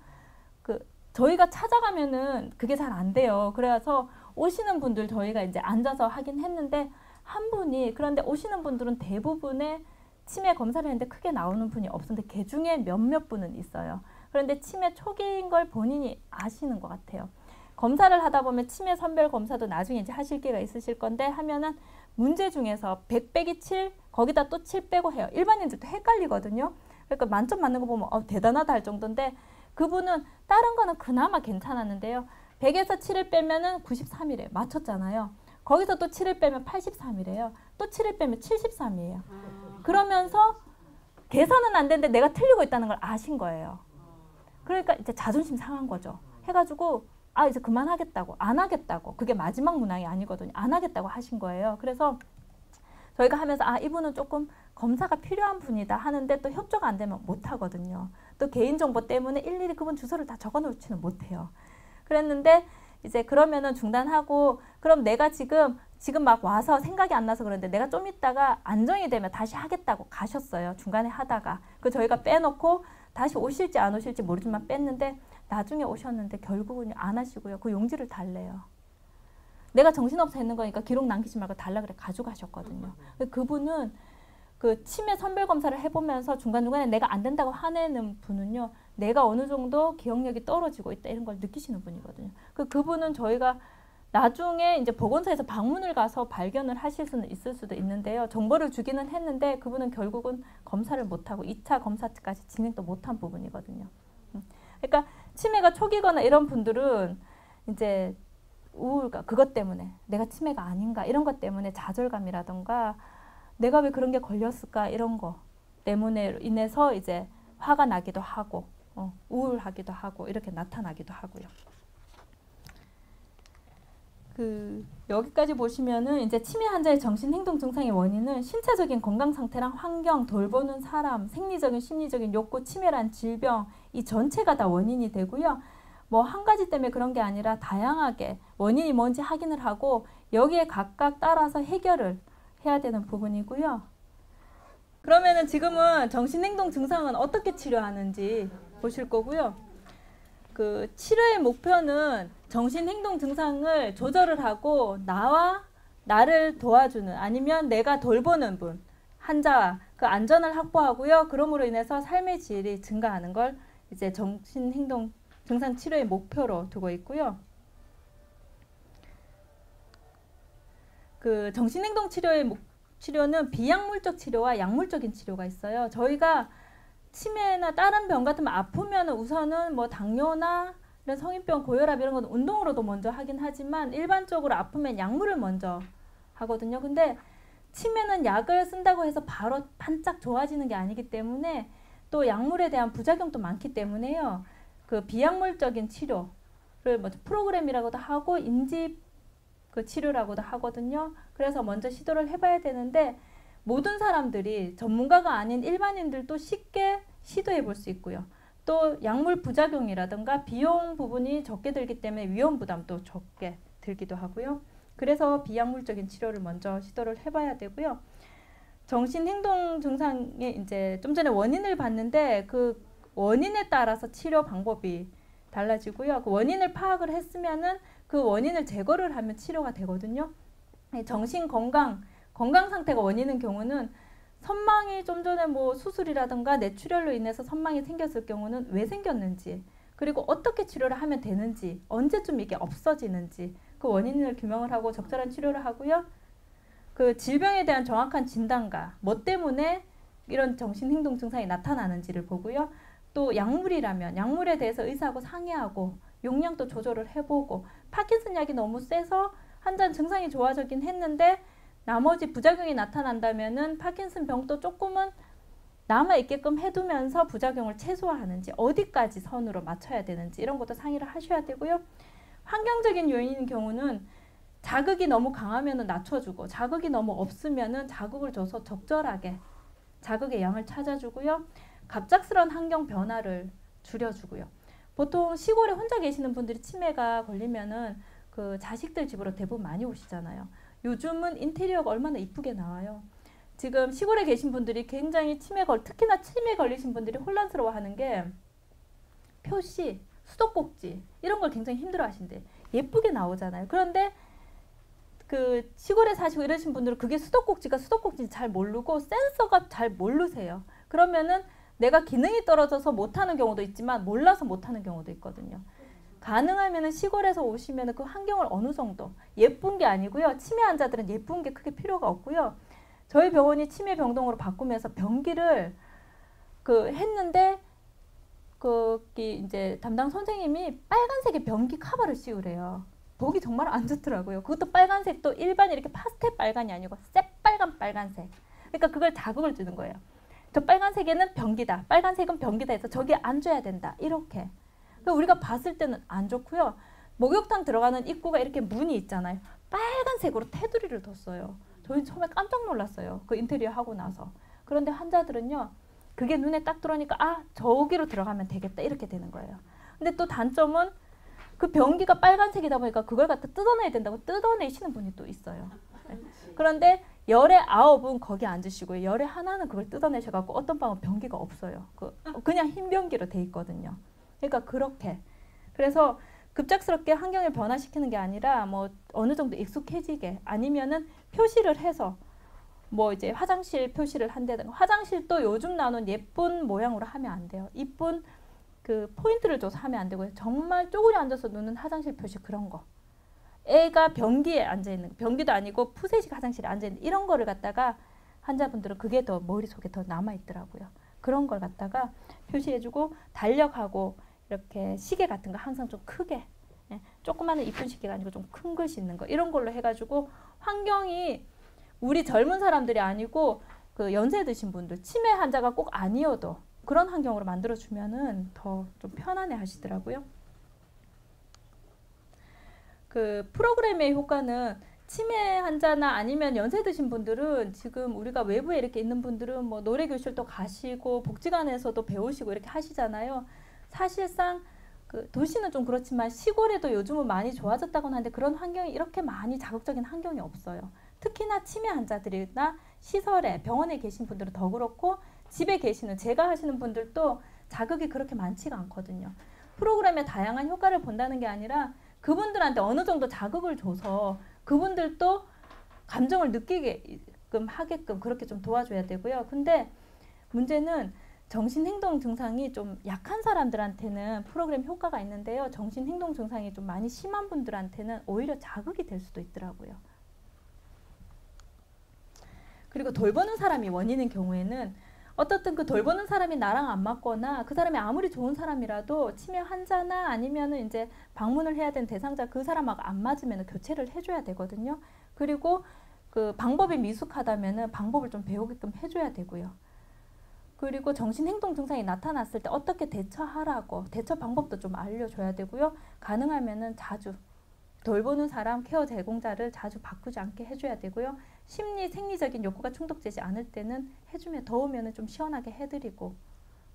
저희가 찾아가면은 그게 잘 안 돼요. 그래서 오시는 분들 저희가 이제 앉아서 하긴 했는데 한 분이, 그런데 오시는 분들은 대부분의 치매 검사를 했는데 크게 나오는 분이 없었는데 그 중에 몇몇 분은 있어요. 그런데 치매 초기인 걸 본인이 아시는 것 같아요. 검사를 하다 보면 치매 선별 검사도 나중에 이제 하실 기회가 있으실 건데 하면은 문제 중에서 100 빼기 7 거기다 또 7 빼고 해요. 일반인들도 헷갈리거든요. 그러니까 만점 맞는 거 보면 대단하다 할 정도인데 그분은 다른 거는 그나마 괜찮았는데요. 100에서 7을 빼면은 93이래요. 맞췄잖아요. 거기서 또 7을 빼면 83이래요. 또 7을 빼면 73이에요. 그러면서 계산은 안 되는데 내가 틀리고 있다는 걸 아신 거예요. 그러니까 이제 자존심 상한 거죠. 해가지고 아 이제 그만하겠다고 안 하겠다고 그게 마지막 문항이 아니거든요. 안 하겠다고 하신 거예요. 그래서 저희가 하면서 아 이분은 조금 검사가 필요한 분이다 하는데 또 협조가 안 되면 못 하거든요. 또 개인정보 때문에 일일이 그분 주소를 다 적어 놓지는 못해요. 그랬는데 이제 그러면은 중단하고 그럼 내가 지금 막 와서 생각이 안 나서 그러는데 내가 좀 있다가 안정이 되면 다시 하겠다고 가셨어요. 중간에 하다가. 그 저희가 빼놓고 다시 오실지 안 오실지 모르지만 뺐는데 나중에 오셨는데 결국은 안 하시고요. 그 용지를 달래요. 내가 정신없어 했는 거니까 기록 남기지 말고 달라 그래 가져가셨거든요. 그분은 그 치매 선별 검사를 해보면서 중간중간에 내가 안 된다고 화내는 분은요. 내가 어느 정도 기억력이 떨어지고 있다 이런 걸 느끼시는 분이거든요. 그분은 저희가 나중에 이제 보건소에서 방문을 가서 발견을 하실 수는 있을 수도 있는데요. 정보를 주기는 했는데 그분은 결국은 검사를 못하고 2차 검사까지 진행도 못한 부분이거든요. 그러니까 치매가 초기거나 이런 분들은 이제 우울감, 그것 때문에 내가 치매가 아닌가 이런 것 때문에 좌절감이라던가 내가 왜 그런 게 걸렸을까 이런 거 때문에 인해서 이제 화가 나기도 하고 우울하기도 하고 이렇게 나타나기도 하고요. 여기까지 보시면은 이제 치매 환자의 정신행동 증상의 원인은 신체적인 건강 상태랑 환경, 돌보는 사람, 생리적인 심리적인 욕구, 치매란 질병 이 전체가 다 원인이 되고요. 뭐 한 가지 때문에 그런 게 아니라 다양하게 원인이 뭔지 확인을 하고 여기에 각각 따라서 해결을 해야 되는 부분이고요. 그러면은 지금은 정신행동 증상은 어떻게 치료하는지 보실 거고요. 그 치료의 목표는 정신행동 증상을 조절을 하고 나를 도와주는 아니면 내가 돌보는 분, 환자와 그 안전을 확보하고요. 그럼으로 인해서 삶의 질이 증가하는 걸 이제 정신행동 증상 치료의 목표로 두고 있고요. 그 정신행동 치료는 비약물적 치료와 약물적인 치료가 있어요. 저희가 치매나 다른 병 같으면 아프면 우선은 뭐 당뇨나 이런 성인병, 고혈압 이런 건 운동으로도 먼저 하긴 하지만 일반적으로 아프면 약물을 먼저 하거든요. 근데 치매는 약을 쓴다고 해서 바로 반짝 좋아지는 게 아니기 때문에 또 약물에 대한 부작용도 많기 때문에요. 그 비약물적인 치료를 먼저 프로그램이라고도 하고 인지 그 치료라고도 하거든요. 그래서 먼저 시도를 해봐야 되는데 모든 사람들이 전문가가 아닌 일반인들도 쉽게 시도해 볼 수 있고요. 또 약물 부작용이라든가 비용 부분이 적게 들기 때문에 위험 부담도 적게 들기도 하고요. 그래서 비약물적인 치료를 먼저 시도를 해봐야 되고요. 정신행동 증상에 이제 좀 전에 원인을 봤는데 그 원인에 따라서 치료 방법이 달라지고요. 그 원인을 파악을 했으면은 그 원인을 제거를 하면 치료가 되거든요. 정신 건강 상태가 원인인 경우는 선망이 좀 전에 뭐 수술이라든가 뇌출혈로 인해서 선망이 생겼을 경우는 왜 생겼는지 그리고 어떻게 치료를 하면 되는지 언제쯤 이게 없어지는지 그 원인을 규명을 하고 적절한 치료를 하고요. 그 질병에 대한 정확한 진단과 뭐 때문에 이런 정신행동 증상이 나타나는지를 보고요. 또 약물이라면 약물에 대해서 의사하고 상의하고 용량도 조절을 해보고 파킨슨 약이 너무 세서 환자는 증상이 좋아지긴 했는데 나머지 부작용이 나타난다면은 파킨슨 병도 조금은 남아있게끔 해두면서 부작용을 최소화하는지 어디까지 선으로 맞춰야 되는지 이런 것도 상의를 하셔야 되고요. 환경적인 요인인 경우는 자극이 너무 강하면 낮춰주고 자극이 너무 없으면 자극을 줘서 적절하게 자극의 양을 찾아주고요. 갑작스러운 환경 변화를 줄여주고요. 보통 시골에 혼자 계시는 분들이 치매가 걸리면은 그 자식들 집으로 대부분 많이 오시잖아요. 요즘은 인테리어가 얼마나 이쁘게 나와요. 지금 시골에 계신 분들이 굉장히 특히나 치매 걸리신 분들이 혼란스러워하는 게 표시, 수도꼭지 이런 걸 굉장히 힘들어 하신대. 예쁘게 나오잖아요. 그런데 그 시골에 사시고 이러신 분들은 그게 수도꼭지가 수도꼭지인지 잘 모르고 센서가 잘 모르세요. 그러면은 내가 기능이 떨어져서 못하는 경우도 있지만 몰라서 못하는 경우도 있거든요. 가능하면 시골에서 오시면 그 환경을 어느 정도 예쁜 게 아니고요. 치매 환자들은 예쁜 게 크게 필요가 없고요. 저희 병원이 치매 병동으로 바꾸면서 변기를 했는데 이제 담당 선생님이 빨간색의 변기 커버를 씌우래요. 보기 정말 안 좋더라고요. 그것도 빨간색도 일반 이렇게 파스텔 빨간이 아니고 새빨간 빨간색. 그러니까 그걸 자극을 주는 거예요. 저 빨간색에는 변기다. 빨간색은 변기다 해서 저기에 앉아야 된다. 이렇게. 그러니까 우리가 봤을 때는 안 좋고요. 목욕탕 들어가는 입구가 이렇게 문이 있잖아요. 빨간색으로 테두리를 뒀어요. 저희는 처음에 깜짝 놀랐어요. 그 인테리어 하고 나서. 그런데 환자들은요. 그게 눈에 딱 들어오니까 아 저기로 들어가면 되겠다. 이렇게 되는 거예요. 근데 또 단점은 그 변기가 빨간색이다 보니까 그걸 갖다 뜯어내야 된다고 뜯어내시는 분이 또 있어요. 네. 그런데 열의 9은 거기 앉으시고요. 열의 하나는 그걸 뜯어내셔갖고 어떤 방은 변기가 없어요. 그냥 흰 변기로 돼 있거든요. 그러니까 그렇게. 그래서 급작스럽게 환경을 변화시키는 게 아니라 뭐 어느 정도 익숙해지게 아니면은 표시를 해서 뭐 이제 화장실 표시를 한다든가 화장실도 요즘 나오는 예쁜 모양으로 하면 안 돼요. 이쁜 그 포인트를 줘서 하면 안 되고요. 정말 쪼그려 앉아서 노는 화장실 표시 그런 거. 애가 변기에 앉아있는 변기도 아니고 푸세식 화장실에 앉아있는 이런 거를 갖다가 환자분들은 그게 더 머릿속에 더 남아있더라고요. 그런 걸 갖다가 표시해주고 달력하고 이렇게 시계 같은 거 항상 좀 크게 조그마한 이쁜 시계가 아니고 좀 큰 글씨 있는 거 이런 걸로 해가지고 환경이 우리 젊은 사람들이 아니고 그 연세 드신 분들 치매 환자가 꼭 아니어도 그런 환경으로 만들어주면은 더 좀 편안해 하시더라고요. 그 프로그램의 효과는 치매 환자나 아니면 연세 드신 분들은 지금 우리가 외부에 이렇게 있는 분들은 뭐 노래 교실도 가시고 복지관에서도 배우시고 이렇게 하시잖아요. 사실상 그 도시는 좀 그렇지만 시골에도 요즘은 많이 좋아졌다고는 하는데 그런 환경이 이렇게 많이 자극적인 환경이 없어요. 특히나 치매 환자들이나 시설에 병원에 계신 분들은 더 그렇고 집에 계시는 제가 하시는 분들도 자극이 그렇게 많지가 않거든요. 프로그램의 다양한 효과를 본다는 게 아니라 그분들한테 어느 정도 자극을 줘서 그분들도 감정을 느끼게끔 하게끔 그렇게 좀 도와줘야 되고요. 근데 문제는 정신행동 증상이 좀 약한 사람들한테는 프로그램 효과가 있는데요. 정신행동 증상이 좀 많이 심한 분들한테는 오히려 자극이 될 수도 있더라고요. 그리고 돌보는 사람이 원인인 경우에는 어떻든 그 돌보는 사람이 나랑 안 맞거나 그 사람이 아무리 좋은 사람이라도 치매 환자나 아니면은 이제 방문을 해야 되는 대상자 그 사람하고 안 맞으면 교체를 해줘야 되거든요. 그리고 그 방법이 미숙하다면은 방법을 좀 배우게끔 해줘야 되고요. 그리고 정신행동 증상이 나타났을 때 어떻게 대처하라고 대처 방법도 좀 알려줘야 되고요. 가능하면은 자주 돌보는 사람, 케어 제공자를 자주 바꾸지 않게 해줘야 되고요. 심리, 생리적인 욕구가 충족되지 않을 때는 해주면 더우면 좀 시원하게 해드리고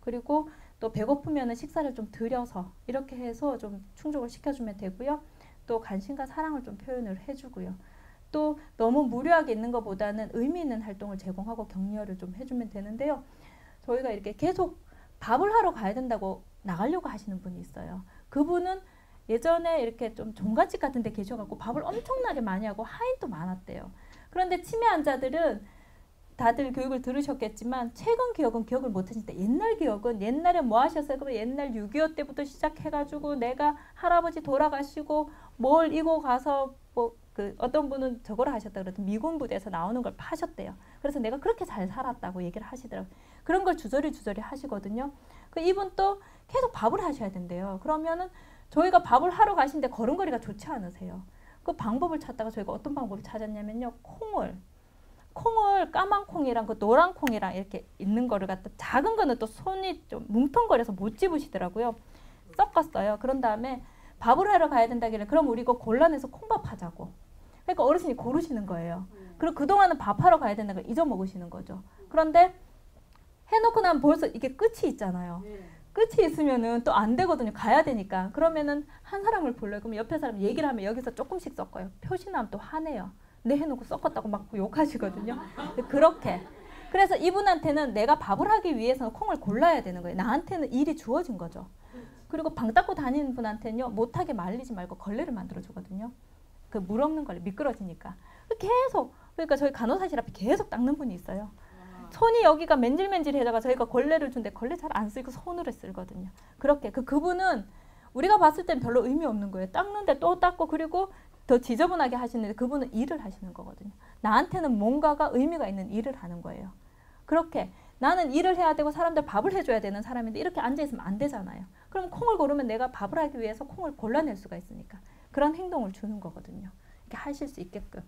그리고 또 배고프면 식사를 좀 드려서 이렇게 해서 좀 충족을 시켜주면 되고요. 또 관심과 사랑을 좀 표현을 해주고요. 또 너무 무료하게 있는 것보다는 의미 있는 활동을 제공하고 격려를 좀 해주면 되는데요. 저희가 이렇게 계속 밥을 하러 가야 된다고 나가려고 하시는 분이 있어요. 그분은 예전에 이렇게 좀 종갓집 같은 데 계셔갖고 밥을 엄청나게 많이 하고 하인도 많았대요. 그런데 치매 환자들은 다들 교육을 들으셨겠지만 최근 기억은 기억을 못하시는데 옛날 기억은 옛날에 뭐 하셨어요? 그러면 옛날 6.25 때부터 시작해가지고 내가 할아버지 돌아가시고 뭘 이고 가서 뭐 그 어떤 분은 저거를 하셨다 그러더니 미군 부대에서 나오는 걸 파셨대요. 그래서 내가 그렇게 잘 살았다고 얘기를 하시더라고요. 그런 걸 주저리 하시거든요. 그 이분 또 계속 밥을 하셔야 된대요. 그러면은 저희가 밥을 하러 가시는데 걸음걸이가 좋지 않으세요. 그 방법을 찾다가 저희가 어떤 방법을 찾았냐면요. 콩을 까만 콩이랑 그 노란 콩이랑 이렇게 있는 거를 갖다 작은 거는 또 손이 좀 뭉텅거려서 못 집으시더라고요. 섞었어요. 그런 다음에 밥을 하러 가야 된다길래 그럼 우리 이거 골라내서 콩밥 하자고. 그러니까 어르신이 고르시는 거예요. 그리고 그동안은 밥하러 가야 된다고 잊어먹으시는 거죠. 그런데 해놓고 나면 벌써 이게 끝이 있잖아요. 끝이 있으면은 또 안 되거든요. 가야 되니까. 그러면은 한 사람을 불러요. 그럼 옆에 사람 얘기를 하면 여기서 조금씩 섞어요. 표시나면 또 화내요. 내 해놓고 섞었다고 막 욕하시거든요. 그렇게. 그래서 이분한테는 내가 밥을 하기 위해서는 콩을 골라야 되는 거예요. 나한테는 일이 주어진 거죠. 그리고 방 닦고 다니는 분한테는요. 못하게 말리지 말고 걸레를 만들어 주거든요. 그 물 없는 걸레 미끄러지니까. 계속 그러니까 저희 간호사실 앞에 계속 닦는 분이 있어요. 손이 여기가 맨질맨질해다가 저희가 걸레를 준대 걸레 잘 안 쓰고 손으로 쓸거든요. 그렇게 그분은 우리가 봤을 땐 별로 의미 없는 거예요. 닦는데 또 닦고 그리고 더 지저분하게 하시는데 그분은 일을 하시는 거거든요. 나한테는 뭔가가 의미가 있는 일을 하는 거예요. 그렇게 나는 일을 해야 되고 사람들 밥을 해줘야 되는 사람인데 이렇게 앉아있으면 안 되잖아요. 그럼 콩을 고르면 내가 밥을 하기 위해서 콩을 골라낼 수가 있으니까. 그런 행동을 주는 거거든요. 이렇게 하실 수 있게끔.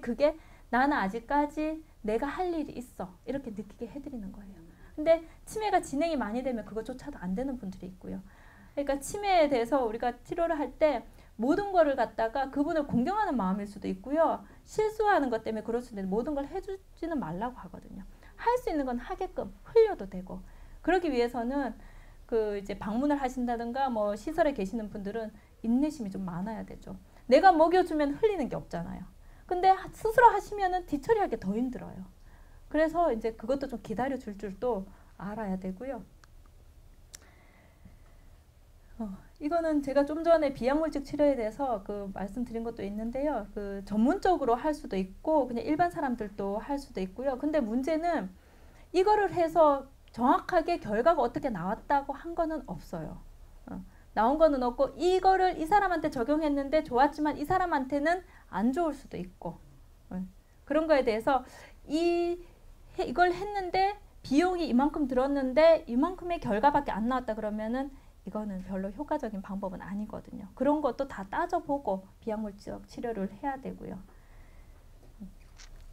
그게 나는 아직까지 내가 할 일이 있어 이렇게 느끼게 해드리는 거예요. 근데 치매가 진행이 많이 되면 그것조차도 안 되는 분들이 있고요. 그러니까 치매에 대해서 우리가 치료를 할 때 모든 거를 갖다가 그분을 공경하는 마음일 수도 있고요. 실수하는 것 때문에 그럴 수도 있는데 모든 걸 해주지는 말라고 하거든요. 할 수 있는 건 하게끔 흘려도 되고, 그러기 위해서는 그 이제 방문을 하신다든가 뭐 시설에 계시는 분들은 인내심이 좀 많아야 되죠. 내가 먹여주면 흘리는 게 없잖아요. 근데 스스로 하시면은 뒤처리하기 더 힘들어요. 그래서 이제 그것도 좀 기다려 줄 줄도 알아야 되고요. 이거는 제가 좀 전에 비약물질 치료에 대해서 그 말씀드린 것도 있는데요. 그 전문적으로 할 수도 있고 그냥 일반 사람들도 할 수도 있고요. 근데 문제는 이거를 해서 정확하게 결과가 어떻게 나왔다고 한 거는 없어요. 나온 거는 없고 이거를 이 사람한테 적용했는데 좋았지만 이 사람한테는 안 좋을 수도 있고 그런 거에 대해서 이걸 했는데 비용이 이만큼 들었는데 이만큼의 결과밖에 안 나왔다 그러면은 이거는 별로 효과적인 방법은 아니거든요. 그런 것도 다 따져보고 비약물적 치료를 해야 되고요.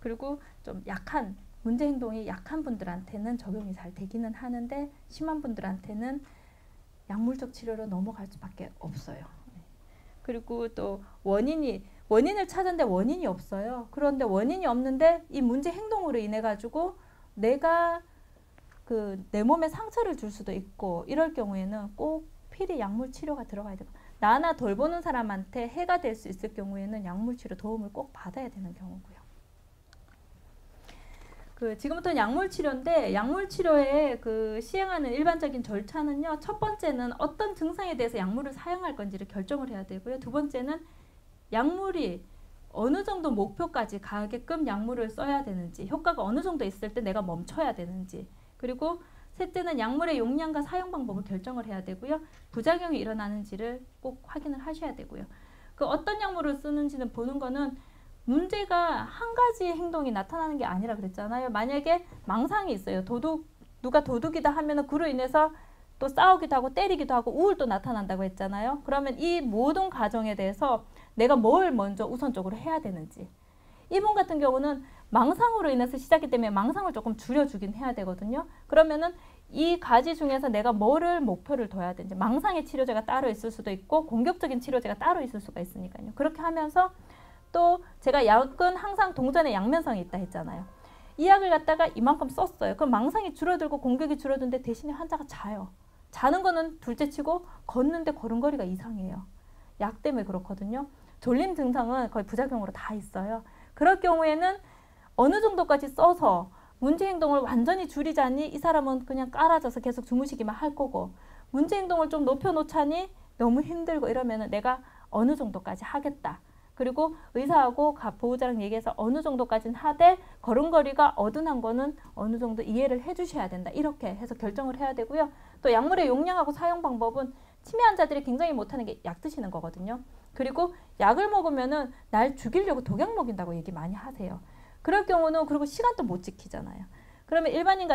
그리고 좀 약한 문제 행동이 약한 분들한테는 적용이 잘 되기는 하는데 심한 분들한테는 약물적 치료로 넘어갈 수밖에 없어요. 그리고 또 원인을 찾았는데 원인이 없어요. 그런데 원인이 없는데 이 문제 행동으로 인해 가지고 내가 내 몸에 상처를 줄 수도 있고 이럴 경우에는 꼭 필히 약물 치료가 들어가야 되고, 나나 돌보는 사람한테 해가 될 수 있을 경우에는 약물 치료 도움을 꼭 받아야 되는 경우고요. 지금부터는 약물 치료인데 약물 치료에 시행하는 일반적인 절차는요. 첫 번째는 어떤 증상에 대해서 약물을 사용할 건지를 결정을 해야 되고요. 두 번째는 약물이 어느 정도 목표까지 가게끔 약물을 써야 되는지, 효과가 어느 정도 있을 때 내가 멈춰야 되는지, 그리고 셋째는 약물의 용량과 사용 방법을 결정을 해야 되고요. 부작용이 일어나는지를 꼭 확인을 하셔야 되고요. 어떤 약물을 쓰는지는 보는 거는 문제가 한 가지 행동이 나타나는 게 아니라 그랬잖아요. 만약에 망상이 있어요. 누가 도둑이다 하면은 그로 인해서 또 싸우기도 하고 때리기도 하고 우울도 나타난다고 했잖아요. 그러면 이 모든 과정에 대해서 내가 뭘 먼저 우선적으로 해야 되는지. 이분 같은 경우는 망상으로 인해서 시작이 때문에 망상을 조금 줄여주긴 해야 되거든요. 그러면은 이 가지 중에서 내가 뭐를 목표를 둬야 되는지, 망상의 치료제가 따로 있을 수도 있고 공격적인 치료제가 따로 있을 수가 있으니까요. 그렇게 하면서 또 제가 약은 항상 동전의 양면성이 있다 했잖아요. 이 약을 갖다가 이만큼 썼어요. 그럼 망상이 줄어들고 공격이 줄어드는데 대신에 환자가 자요. 자는 거는 둘째치고 걷는데 걸음걸이가 이상해요. 약 때문에 그렇거든요. 졸림 증상은 거의 부작용으로 다 있어요. 그럴 경우에는 어느 정도까지 써서 문제 행동을 완전히 줄이자니 이 사람은 그냥 깔아져서 계속 주무시기만 할 거고, 문제 행동을 좀 높여놓자니 너무 힘들고 이러면은 내가 어느 정도까지 하겠다. 그리고 의사하고 보호자랑 얘기해서 어느 정도까지는 하되 걸음걸이가 어둔한 거는 어느 정도 이해를 해주셔야 된다. 이렇게 해서 결정을 해야 되고요. 또 약물의 용량하고 사용 방법은 치매 환자들이 굉장히 못하는 게 약 드시는 거거든요. 그리고 약을 먹으면은 날 죽이려고 독약 먹인다고 얘기 많이 하세요. 그럴 경우는 그리고 시간도 못 지키잖아요. 그러면 일반인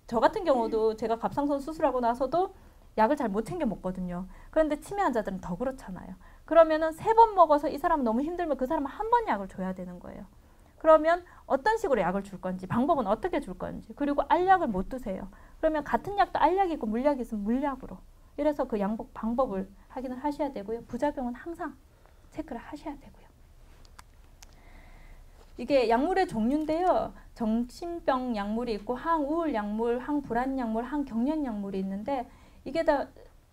저 같은 경우도 제가 갑상선 수술하고 나서도 약을 잘 못 챙겨 먹거든요. 그런데 치매 환자들은 더 그렇잖아요. 그러면은 3번 먹어서 이 사람 너무 힘들면 그 사람은 한 번 약을 줘야 되는 거예요. 그러면 어떤 식으로 약을 줄 건지, 방법은 어떻게 줄 건지, 그리고 알약을 못 드세요. 그러면 같은 약도 알약이 있고 물약이 있으면 물약으로. 이래서 그 양복 방법을 확인을 하셔야 되고요. 부작용은 항상 체크를 하셔야 되고요. 이게 약물의 종류인데요. 정신병 약물이 있고 항우울 약물, 항불안 약물, 항경련 약물이 있는데 이게 다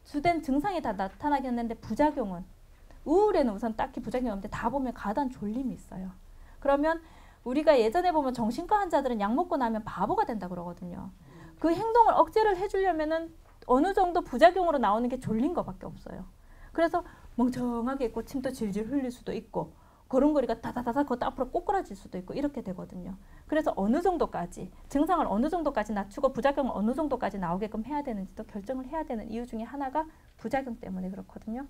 주된 증상이 다 나타나겠는데 부작용은 우울에는 우선 딱히 부작용이 없는데 다 보면 가단 졸림이 있어요. 그러면 우리가 예전에 보면 정신과 환자들은 약 먹고 나면 바보가 된다 그러거든요. 그 행동을 억제를 해주려면은 어느 정도 부작용으로 나오는 게 졸린 것밖에 없어요. 그래서 멍청하게 있고 침도 질질 흘릴 수도 있고 걸음걸이가 다다다다 걷다 앞으로 꼬꾸라질 수도 있고 이렇게 되거든요. 그래서 어느 정도까지 증상을 어느 정도까지 낮추고 부작용을 어느 정도까지 나오게끔 해야 되는지도 결정을 해야 되는 이유 중에 하나가 부작용 때문에 그렇거든요.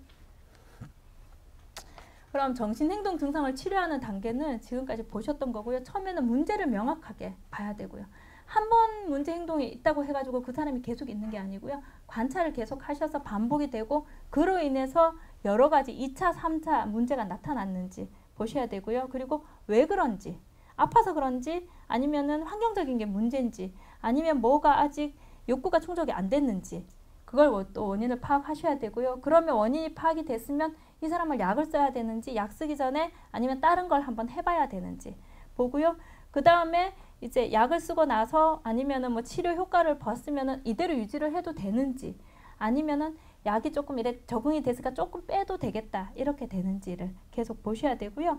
그럼 정신행동 증상을 치료하는 단계는 지금까지 보셨던 거고요. 처음에는 문제를 명확하게 봐야 되고요. 한 번 문제 행동이 있다고 해가지고 그 사람이 계속 있는 게 아니고요. 관찰을 계속 하셔서 반복이 되고 그로 인해서 여러 가지 2차, 3차 문제가 나타났는지 보셔야 되고요. 그리고 왜 그런지, 아파서 그런지 아니면은 환경적인 게 문제인지 아니면 뭐가 아직 욕구가 충족이 안 됐는지 그걸 또 원인을 파악하셔야 되고요. 그러면 원인이 파악이 됐으면 이 사람을 약을 써야 되는지 약 쓰기 전에 아니면 다른 걸 한번 해봐야 되는지 보고요. 그 다음에 이제 약을 쓰고 나서 아니면은 뭐 치료 효과를 봤으면은 이대로 유지를 해도 되는지 아니면은 약이 조금 이래 적응이 됐으니까 조금 빼도 되겠다 이렇게 되는지를 계속 보셔야 되고요.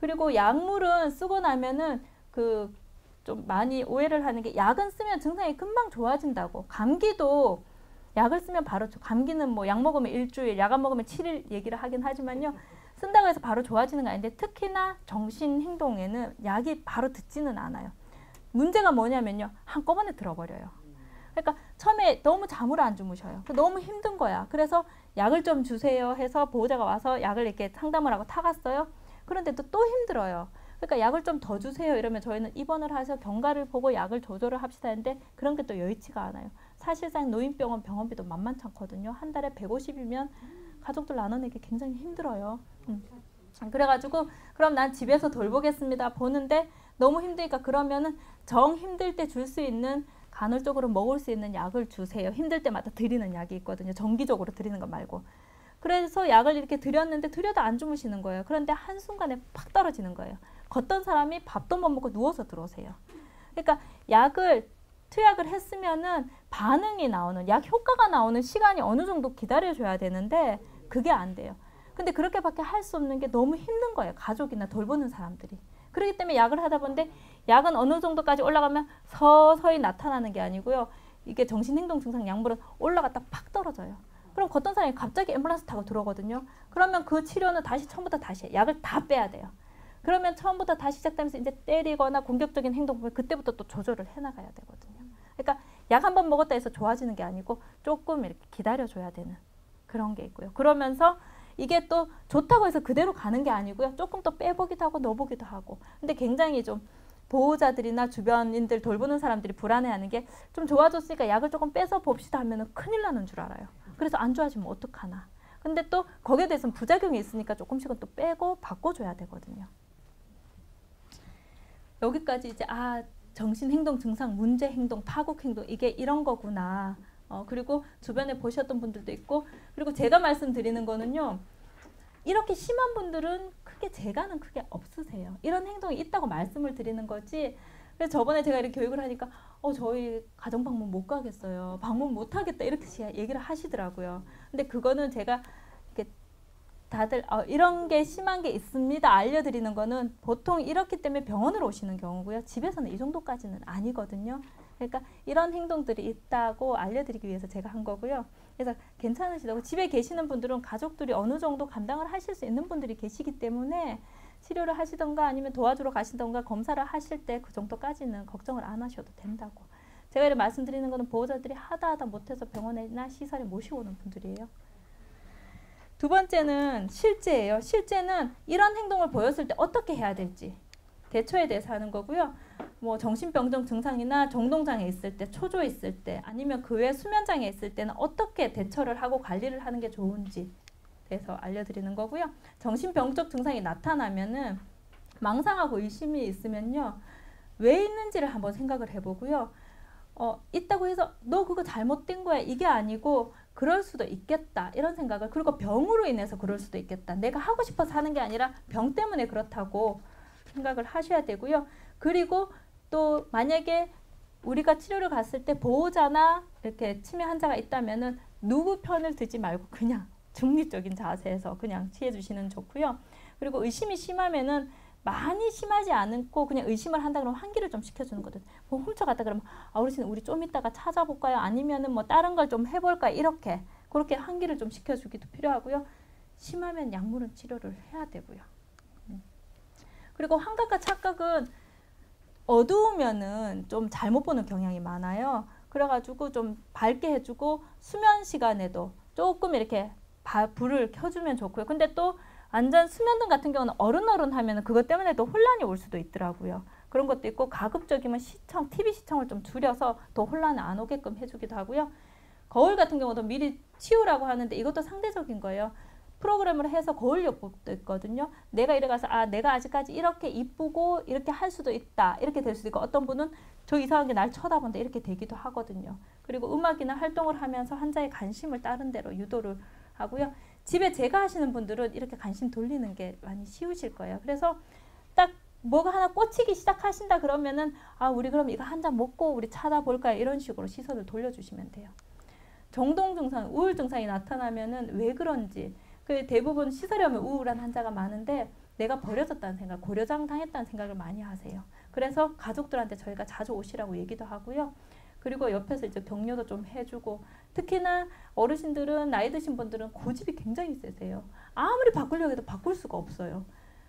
그리고 약물은 쓰고 나면은 그 좀 많이 오해를 하는 게 약은 쓰면 증상이 금방 좋아진다고. 감기도 약을 쓰면 바로 감기는 뭐 약 먹으면 일주일, 약 안 먹으면 7일 얘기를 하긴 하지만요. 쓴다고 해서 바로 좋아지는 거 아닌데 특히나 정신행동에는 약이 바로 듣지는 않아요. 문제가 뭐냐면요. 한꺼번에 들어버려요. 그러니까 처음에 너무 잠을 안 주무셔요. 너무 힘든 거야. 그래서 약을 좀 주세요 해서 보호자가 와서 약을 이렇게 상담을 하고 타갔어요. 그런데도 또 힘들어요. 그러니까 약을 좀 더 주세요 이러면 저희는 입원을 해서 경과를 보고 약을 조절을 합시다 했는데 그런 게 또 여의치가 않아요. 사실상 노인병원 병원비도 만만치 않거든요. 한 달에 150이면 가족들 나눠내기 굉장히 힘들어요. 그래가지고 그럼 난 집에서 돌보겠습니다. 보는데 너무 힘드니까 그러면은 정 힘들 때 줄 수 있는 간헐적으로 먹을 수 있는 약을 주세요. 힘들 때마다 드리는 약이 있거든요. 정기적으로 드리는 거 말고. 그래서 약을 이렇게 드렸는데 드려도 안 주무시는 거예요. 그런데 한순간에 팍 떨어지는 거예요. 걷던 사람이 밥도 못 먹고 누워서 들어오세요. 그러니까 약을 투약을 했으면은 반응이 나오는 약 효과가 나오는 시간이 어느 정도 기다려줘야 되는데 그게 안 돼요. 근데 그렇게밖에 할 수 없는 게 너무 힘든 거예요. 가족이나 돌보는 사람들이. 그렇기 때문에 약을 하다 보는데 약은 어느 정도까지 올라가면 서서히 나타나는 게 아니고요. 이게 정신행동 증상 약물은 올라갔다 팍 떨어져요. 그럼 걷던 사람이 갑자기 앰뷸런스 타고 들어오거든요. 그러면 그 치료는 다시 처음부터 다시 약을 다 빼야 돼요. 그러면 처음부터 다시 시작되면서 이제 때리거나 공격적인 행동 보면 그때부터 또 조절을 해나가야 되거든요. 그러니까 약 한 번 먹었다 해서 좋아지는 게 아니고 조금 이렇게 기다려줘야 되는 그런 게 있고요. 그러면서 이게 또 좋다고 해서 그대로 가는 게 아니고요. 조금 더 빼보기도 하고 넣어보기도 하고. 근데 굉장히 좀 보호자들이나 주변인들 돌보는 사람들이 불안해하는 게 좀 좋아졌으니까 약을 조금 빼서 봅시다 하면은 큰일 나는 줄 알아요. 그래서 안 좋아지면 어떡하나. 근데 또 거기에 대해서는 부작용이 있으니까 조금씩은 또 빼고 바꿔줘야 되거든요. 여기까지 이제 정신행동 증상, 문제행동, 파국행동 이게 이런 거구나. 그리고 주변에 보셨던 분들도 있고 그리고 제가 말씀드리는 거는요. 이렇게 심한 분들은 제가는 크게 없으세요. 이런 행동이 있다고 말씀을 드리는 거지. 그래서 저번에 제가 이렇게 교육을 하니까 저희 가정방문 못 가겠어요. 방문 못 하겠다 이렇게 얘기를 하시더라고요. 근데 그거는 제가 이렇게 다들 이런 게 심한 게 있습니다. 알려드리는 거는 보통 이렇기 때문에 병원으로 오시는 경우고요. 집에서는 이 정도까지는 아니거든요. 그러니까 이런 행동들이 있다고 알려드리기 위해서 제가 한 거고요. 그래서 괜찮으시다고 집에 계시는 분들은 가족들이 어느 정도 감당을 하실 수 있는 분들이 계시기 때문에 치료를 하시던가 아니면 도와주러 가시던가 검사를 하실 때 그 정도까지는 걱정을 안 하셔도 된다고. 제가 이렇게 말씀드리는 거는 보호자들이 하다 못해서 병원이나 시설에 모시고 오는 분들이에요. 두 번째는 실제예요. 실제는 이런 행동을 보였을 때 어떻게 해야 될지 대처에 대해서 하는 거고요. 뭐 정신병적 증상이나 정동장애 있을 때, 초조 있을 때, 아니면 그 외 수면장애 있을 때는 어떻게 대처를 하고 관리를 하는 게 좋은지 대해서 알려드리는 거고요. 정신병적 증상이 나타나면은 망상하고 의심이 있으면요. 왜 있는지를 한번 생각을 해보고요. 있다고 해서 너 그거 잘못된 거야 이게 아니고 그럴 수도 있겠다 이런 생각을 그리고 병으로 인해서 그럴 수도 있겠다 내가 하고 싶어서 하는 게 아니라 병 때문에 그렇다고 생각을 하셔야 되고요. 그리고 또 만약에 우리가 치료를 갔을 때 보호자나 이렇게 치매 환자가 있다면은 누구 편을 들지 말고 그냥 중립적인 자세에서 그냥 취해 주시는 좋고요. 그리고 의심이 심하면은 많이 심하지 않고 그냥 의심을 한다 그러면 환기를 좀 시켜주는 거든. 뭐 훔쳐갔다 그러면 어르신 우리 좀 이따가 찾아볼까요? 아니면은 뭐 다른 걸 좀 해볼까요? 이렇게 그렇게 환기를 좀 시켜주기도 필요하고요. 심하면 약물은 치료를 해야 되고요. 그리고 환각과 착각은 어두우면은 좀 잘못 보는 경향이 많아요. 그래가지고 좀 밝게 해주고 수면 시간에도 조금 이렇게 불을 켜주면 좋고요. 근데 또 완전 수면등 같은 경우는 어른어른 하면 그것 때문에 또 혼란이 올 수도 있더라고요. 그런 것도 있고 가급적이면 시청, TV 시청을 좀 줄여서 더 혼란을 안 오게끔 해주기도 하고요. 거울 같은 경우도 미리 치우라고 하는데 이것도 상대적인 거예요. 프로그램을 해서 거울 요법도 있거든요. 내가 이래가서 내가 아직까지 이렇게 이쁘고 이렇게 할 수도 있다. 이렇게 될 수도 있고 어떤 분은 저 이상하게 날 쳐다본다 이렇게 되기도 하거든요. 그리고 음악이나 활동을 하면서 환자의 관심을 다른 데로 유도를 하고요. 집에 제가 하시는 분들은 이렇게 관심 돌리는 게 많이 쉬우실 거예요. 그래서 딱 뭐가 하나 꽂히기 시작하신다 그러면은 우리 그럼 이거 한 잔 먹고 우리 찾아볼까요? 이런 식으로 시선을 돌려주시면 돼요. 정동 증상, 우울 증상이 나타나면은 왜 그런지 그 대부분 시설에 오면 우울한 환자가 많은데 내가 버려졌다는 생각, 고려장 당했다는 생각을 많이 하세요. 그래서 가족들한테 저희가 자주 오시라고 얘기도 하고요. 그리고 옆에서 이제 격려도 좀 해주고 특히나 어르신들은 나이 드신 분들은 고집이 굉장히 세세요. 아무리 바꾸려고 해도 바꿀 수가 없어요.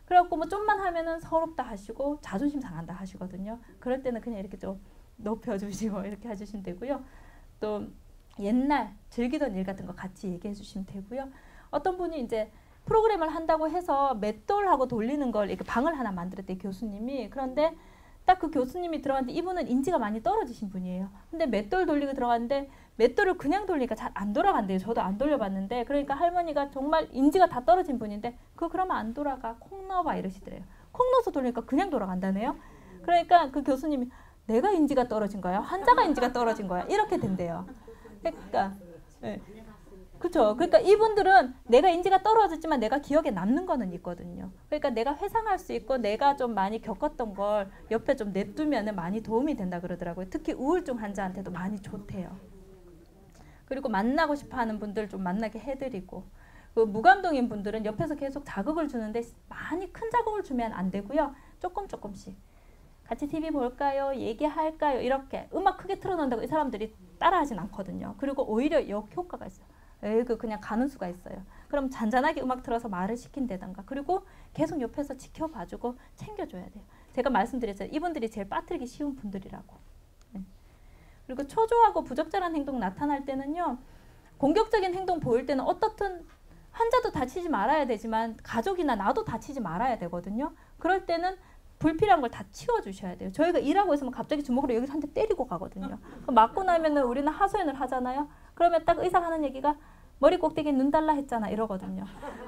그래갖고 뭐 좀만 하면은 서럽다 하시고 자존심 상한다 하시거든요. 그럴 때는 그냥 이렇게 좀 높여주시고 이렇게 해주시면 되고요. 또 옛날 즐기던 일 같은 거 같이 얘기해 주시면 되고요. 어떤 분이 이제 프로그램을 한다고 해서 맷돌하고 돌리는 걸 이렇게 방을 하나 만들었대요, 교수님이. 그런데 딱 그 교수님이 들어갔는데 이분은 인지가 많이 떨어지신 분이에요. 근데 맷돌 돌리고 들어갔는데 맷돌을 그냥 돌리니까 잘 안 돌아간대요. 저도 안 돌려봤는데. 그러니까 할머니가 정말 인지가 다 떨어진 분인데 그거 그러면 안 돌아가. 콩 넣어봐 이러시더래요. 콩 넣어서 돌리니까 그냥 돌아간다네요. 그러니까 그 교수님이 내가 인지가 떨어진 거야? 환자가 인지가 떨어진 거야? 이렇게 된대요. 그러니까 네. 그렇죠. 그러니까 이분들은 내가 인지가 떨어졌지만 내가 기억에 남는 거는 있거든요. 그러니까 내가 회상할 수 있고 내가 좀 많이 겪었던 걸 옆에 좀 냅두면 많이 도움이 된다 그러더라고요. 특히 우울증 환자한테도 많이 좋대요. 그리고 만나고 싶어하는 분들 좀 만나게 해드리고 그 무감동인 분들은 옆에서 계속 자극을 주는데 많이 큰 자극을 주면 안 되고요. 조금씩 같이 TV 볼까요? 얘기할까요? 이렇게 음악 크게 틀어놓는다고 이 사람들이 따라하진 않거든요. 그리고 오히려 역효과가 있어요. 그냥 가는 수가 있어요. 그럼 잔잔하게 음악 틀어서 말을 시킨다던가 그리고 계속 옆에서 지켜봐주고 챙겨줘야 돼요. 제가 말씀드렸잖아요. 이분들이 제일 빠뜨리기 쉬운 분들이라고. 네. 그리고 초조하고 부적절한 행동 나타날 때는요. 공격적인 행동 보일 때는 어떻든 환자도 다치지 말아야 되지만 가족이나 나도 다치지 말아야 되거든요. 그럴 때는 불필요한 걸 다 치워주셔야 돼요. 저희가 일하고 있으면 갑자기 주먹으로 여기서 한 대 때리고 가거든요. 맞고 나면은 우리는 하소연을 하잖아요. 그러면 딱 의사가 하는 얘기가 머리 꼭대기에 눈 달라 했잖아 이러거든요.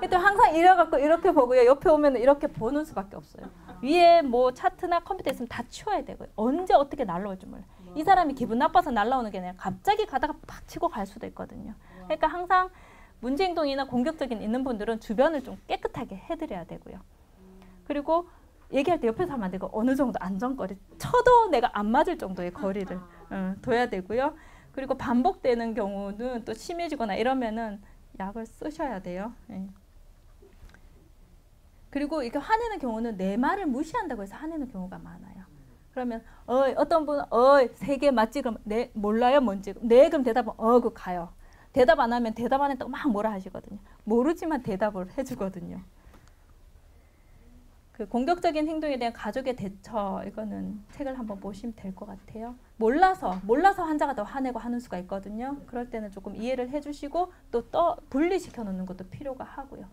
또 항상 이래갖고 이렇게 보고요. 옆에 오면 이렇게 보는 수밖에 없어요. 위에 뭐 차트나 컴퓨터 있으면 다 치워야 되고요. 언제 어떻게 날라올지 몰라요. 이 사람이 기분 나빠서 날라오는 게 아니라 갑자기 가다가 팍 치고 갈 수도 있거든요. 그러니까 항상 문제행동이나 공격적인 있는 분들은 주변을 좀 깨끗하게 해드려야 되고요. 그리고 얘기할 때 옆에서 하면 안 되고 어느 정도 안전거리 쳐도 내가 안 맞을 정도의 거리를 둬야 되고요. 그리고 반복되는 경우는 또 심해지거나 이러면은 약을 쓰셔야 돼요. 네. 그리고 이렇게 화내는 경우는 내 말을 무시한다고 해서 화내는 경우가 많아요. 그러면 어떤 분은 세 개 맞지? 그럼 네 몰라요 뭔지. 네 그럼 대답은 그 가요. 대답 안 하면 대답 안 했다고 막 뭐라 하시거든요. 모르지만 대답을 해주거든요. 그 공격적인 행동에 대한 가족의 대처 이거는 책을 한번 보시면 될 것 같아요. 몰라서 환자가 더 화내고 하는 수가 있거든요. 그럴 때는 조금 이해를 해주시고 또 분리시켜 놓는 것도 필요가 하고요.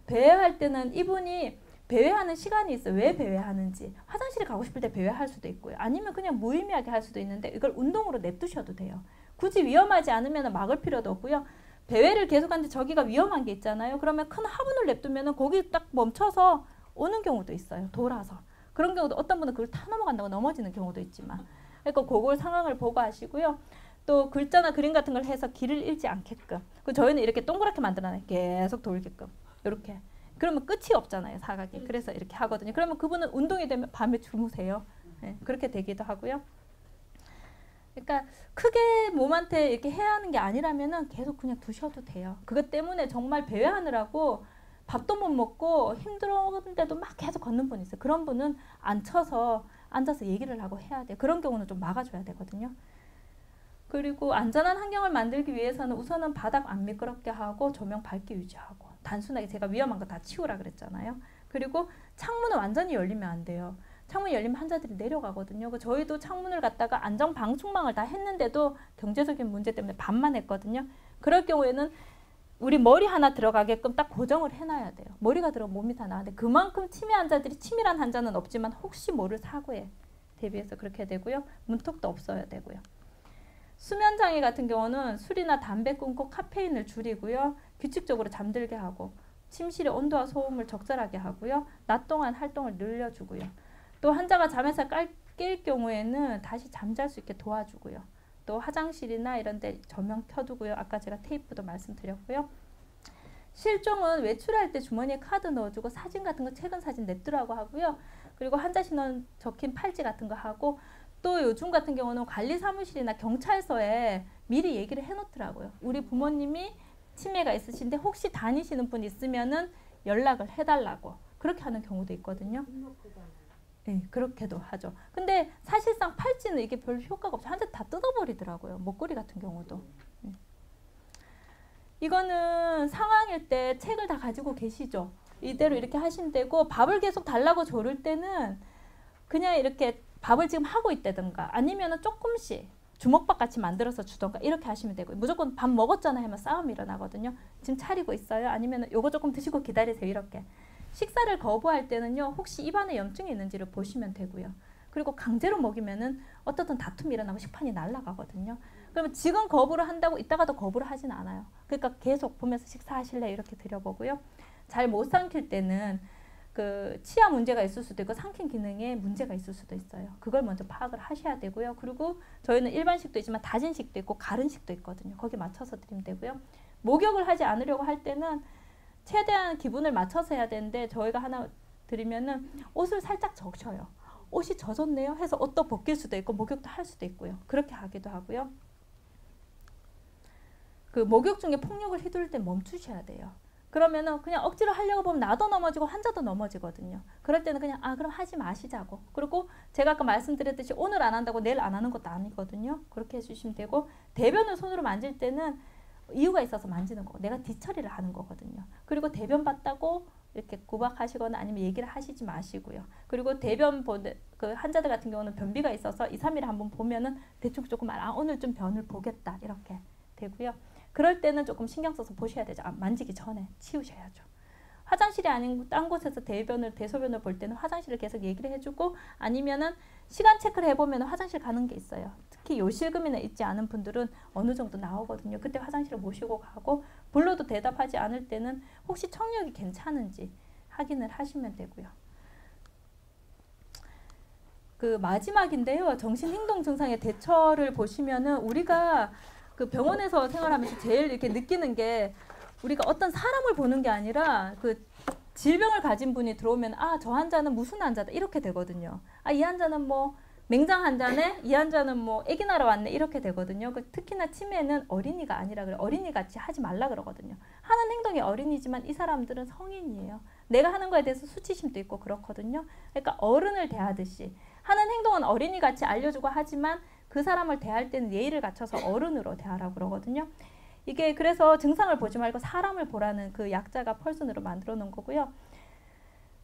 배회할 때는 이분이 배회하는 시간이 있어요. 왜 배회하는지. 화장실에 가고 싶을 때 배회할 수도 있고요. 아니면 그냥 무의미하게 할 수도 있는데 이걸 운동으로 냅두셔도 돼요. 굳이 위험하지 않으면 막을 필요도 없고요. 배회를 계속하는데 저기가 위험한 게 있잖아요. 그러면 큰 화분을 냅두면 거기 딱 멈춰서 오는 경우도 있어요. 돌아서. 그런 경우도 어떤 분은 그걸 타 넘어간다고 넘어지는 경우도 있지만 그러니까 그걸 상황을 보고 하시고요. 또 글자나 그림 같은 걸 해서 길을 잃지 않게끔. 저희는 이렇게 동그랗게 만들어놔요. 계속 돌게끔. 이렇게. 그러면 끝이 없잖아요. 사각이. 그래서 이렇게 하거든요. 그러면 그분은 운동이 되면 밤에 주무세요. 네, 그렇게 되기도 하고요. 그러니까 크게 몸한테 이렇게 해야 하는 게 아니라면은 계속 그냥 두셔도 돼요. 그것 때문에 정말 배회하느라고 밥도 못 먹고 힘들었는데도 막 계속 걷는 분이 있어요. 그런 분은 앉혀서 앉아서 얘기를 하고 해야 돼요. 그런 경우는 좀 막아줘야 되거든요. 그리고 안전한 환경을 만들기 위해서는 우선은 바닥 안 미끄럽게 하고 조명 밝게 유지하고 단순하게 제가 위험한 거 다 치우라 그랬잖아요. 그리고 창문은 완전히 열리면 안 돼요. 창문이 열리면 환자들이 내려가거든요. 저희도 창문을 갖다가 안전 방충망을 다 했는데도 경제적인 문제 때문에 반만 했거든요. 그럴 경우에는 우리 머리 하나 들어가게끔 딱 고정을 해놔야 돼요. 머리가 들어가면 몸이 다 나가는데 그만큼 치매 환자들이 치밀한 환자는 없지만 혹시 모를 사고에 대비해서 그렇게 되고요. 문턱도 없어야 되고요. 수면장애 같은 경우는 술이나 담배 끊고 카페인을 줄이고요. 규칙적으로 잠들게 하고 침실의 온도와 소음을 적절하게 하고요. 낮 동안 활동을 늘려주고요. 또 환자가 잠에서 깰 경우에는 다시 잠잘 수 있게 도와주고요. 또 화장실이나 이런 데 조명 켜두고요. 아까 제가 테이프도 말씀드렸고요. 실종은 외출할 때 주머니에 카드 넣어주고 사진 같은 거 최근 사진 냅두라고 하고요. 그리고 환자 신원 적힌 팔찌 같은 거 하고 또 요즘 같은 경우는 관리사무실이나 경찰서에 미리 얘기를 해놓더라고요. 우리 부모님이 치매가 있으신데 혹시 다니시는 분 있으면은 연락을 해달라고 그렇게 하는 경우도 있거든요. 네, 그렇게도 하죠. 근데 사실상 팔찌는 이게 별 효과가 없어요. 환자 다 뜯어버리더라고요. 목걸이 같은 경우도. 네. 이거는 상황일 때 책을 다 가지고 계시죠. 이대로 이렇게 하시면 되고 밥을 계속 달라고 조를 때는 그냥 이렇게 밥을 지금 하고 있다든가 아니면은 조금씩 주먹밥 같이 만들어서 주던가 이렇게 하시면 되고 무조건 밥 먹었잖아 하면 싸움이 일어나거든요. 지금 차리고 있어요. 아니면은 요거 조금 드시고 기다리세요. 이렇게. 식사를 거부할 때는요. 혹시 입안에 염증이 있는지를 보시면 되고요. 그리고 강제로 먹이면은 어떻든 다툼이 일어나고 식판이 날아가거든요. 그러면 지금 거부를 한다고 이따가도 거부를 하진 않아요. 그러니까 계속 보면서 식사하실래 이렇게 드려보고요. 잘 못 삼킬 때는 그 치아 문제가 있을 수도 있고 삼킨 기능에 문제가 있을 수도 있어요. 그걸 먼저 파악을 하셔야 되고요. 그리고 저희는 일반식도 있지만 다진식도 있고 가른식도 있거든요. 거기 맞춰서 드리면 되고요. 목욕을 하지 않으려고 할 때는 최대한 기분을 맞춰서 해야 되는데 저희가 하나 드리면은 옷을 살짝 적셔요. 옷이 젖었네요 해서 옷도 벗길 수도 있고 목욕도 할 수도 있고요. 그렇게 하기도 하고요. 그 목욕 중에 폭력을 휘두를 때 멈추셔야 돼요. 그러면은 그냥 억지로 하려고 보면 나도 넘어지고 환자도 넘어지거든요. 그럴 때는 그냥 그럼 하지 마시자고. 그리고 제가 아까 말씀드렸듯이 오늘 안 한다고 내일 안 하는 것도 아니거든요. 그렇게 해주시면 되고 대변을 손으로 만질 때는 이유가 있어서 만지는 거고 내가 뒤처리를 하는 거거든요. 그리고 대변 봤다고 이렇게 구박하시거나 아니면 얘기를 하시지 마시고요. 그리고 대변 그 환자들 같은 경우는 변비가 있어서 2, 3일에 한번 보면은 대충 조금 오늘 좀 변을 보겠다 이렇게 되고요. 그럴 때는 조금 신경 써서 보셔야 되죠. 만지기 전에 치우셔야죠. 화장실이 아닌 딴 곳에서 대소변을 볼 때는 화장실을 계속 얘기를 해주고 아니면은 시간 체크를 해보면 화장실 가는 게 있어요. 특히 요실금이나 있지 않은 분들은 어느 정도 나오거든요. 그때 화장실을 모시고 가고 불러도 대답하지 않을 때는 혹시 청력이 괜찮은지 확인을 하시면 되고요. 그 마지막인데요. 정신행동 증상의 대처를 보시면은 우리가 그 병원에서 생활하면서 제일 이렇게 느끼는 게 우리가 어떤 사람을 보는 게 아니라 그 질병을 가진 분이 들어오면 저 환자는 무슨 환자다 이렇게 되거든요. 이 환자는 뭐 맹장 환자네, 이 환자는 뭐 아기 낳으러 왔네 이렇게 되거든요. 특히나 치매는 어린이가 아니라 그래 어린이같이 하지 말라 그러거든요. 하는 행동이 어린이지만 이 사람들은 성인이에요. 내가 하는 거에 대해서 수치심도 있고 그렇거든요. 그러니까 어른을 대하듯이 하는 행동은 어린이같이 알려주고 하지만 그 사람을 대할 때는 예의를 갖춰서 어른으로 대하라고 그러거든요. 이게 그래서 증상을 보지 말고 사람을 보라는 그 약자가 펄슨으로 만들어 놓은 거고요.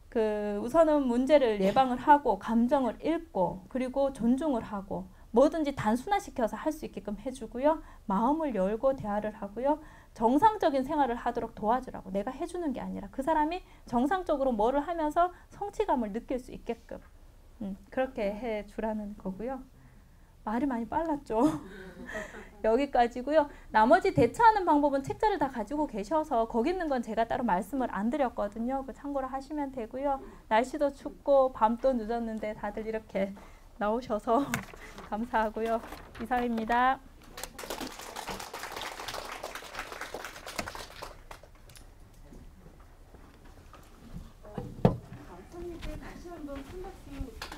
그 우선은 문제를 예방을 하고 감정을 읽고 그리고 존중을 하고 뭐든지 단순화시켜서 할 수 있게끔 해주고요. 마음을 열고 대화를 하고요. 정상적인 생활을 하도록 도와주라고. 내가 해주는 게 아니라 그 사람이 정상적으로 뭐를 하면서 성취감을 느낄 수 있게끔 그렇게 해주라는 거고요. 말이 많이 빨랐죠. 여기까지고요. 나머지 대처하는 방법은 책자를 다 가지고 계셔서 거기 있는 건 제가 따로 말씀을 안 드렸거든요. 그 참고로 하시면 되고요. 날씨도 춥고 밤도 늦었는데 다들 이렇게 나오셔서 감사하고요. 이상입니다. 선생님 다시 한번 큰 박수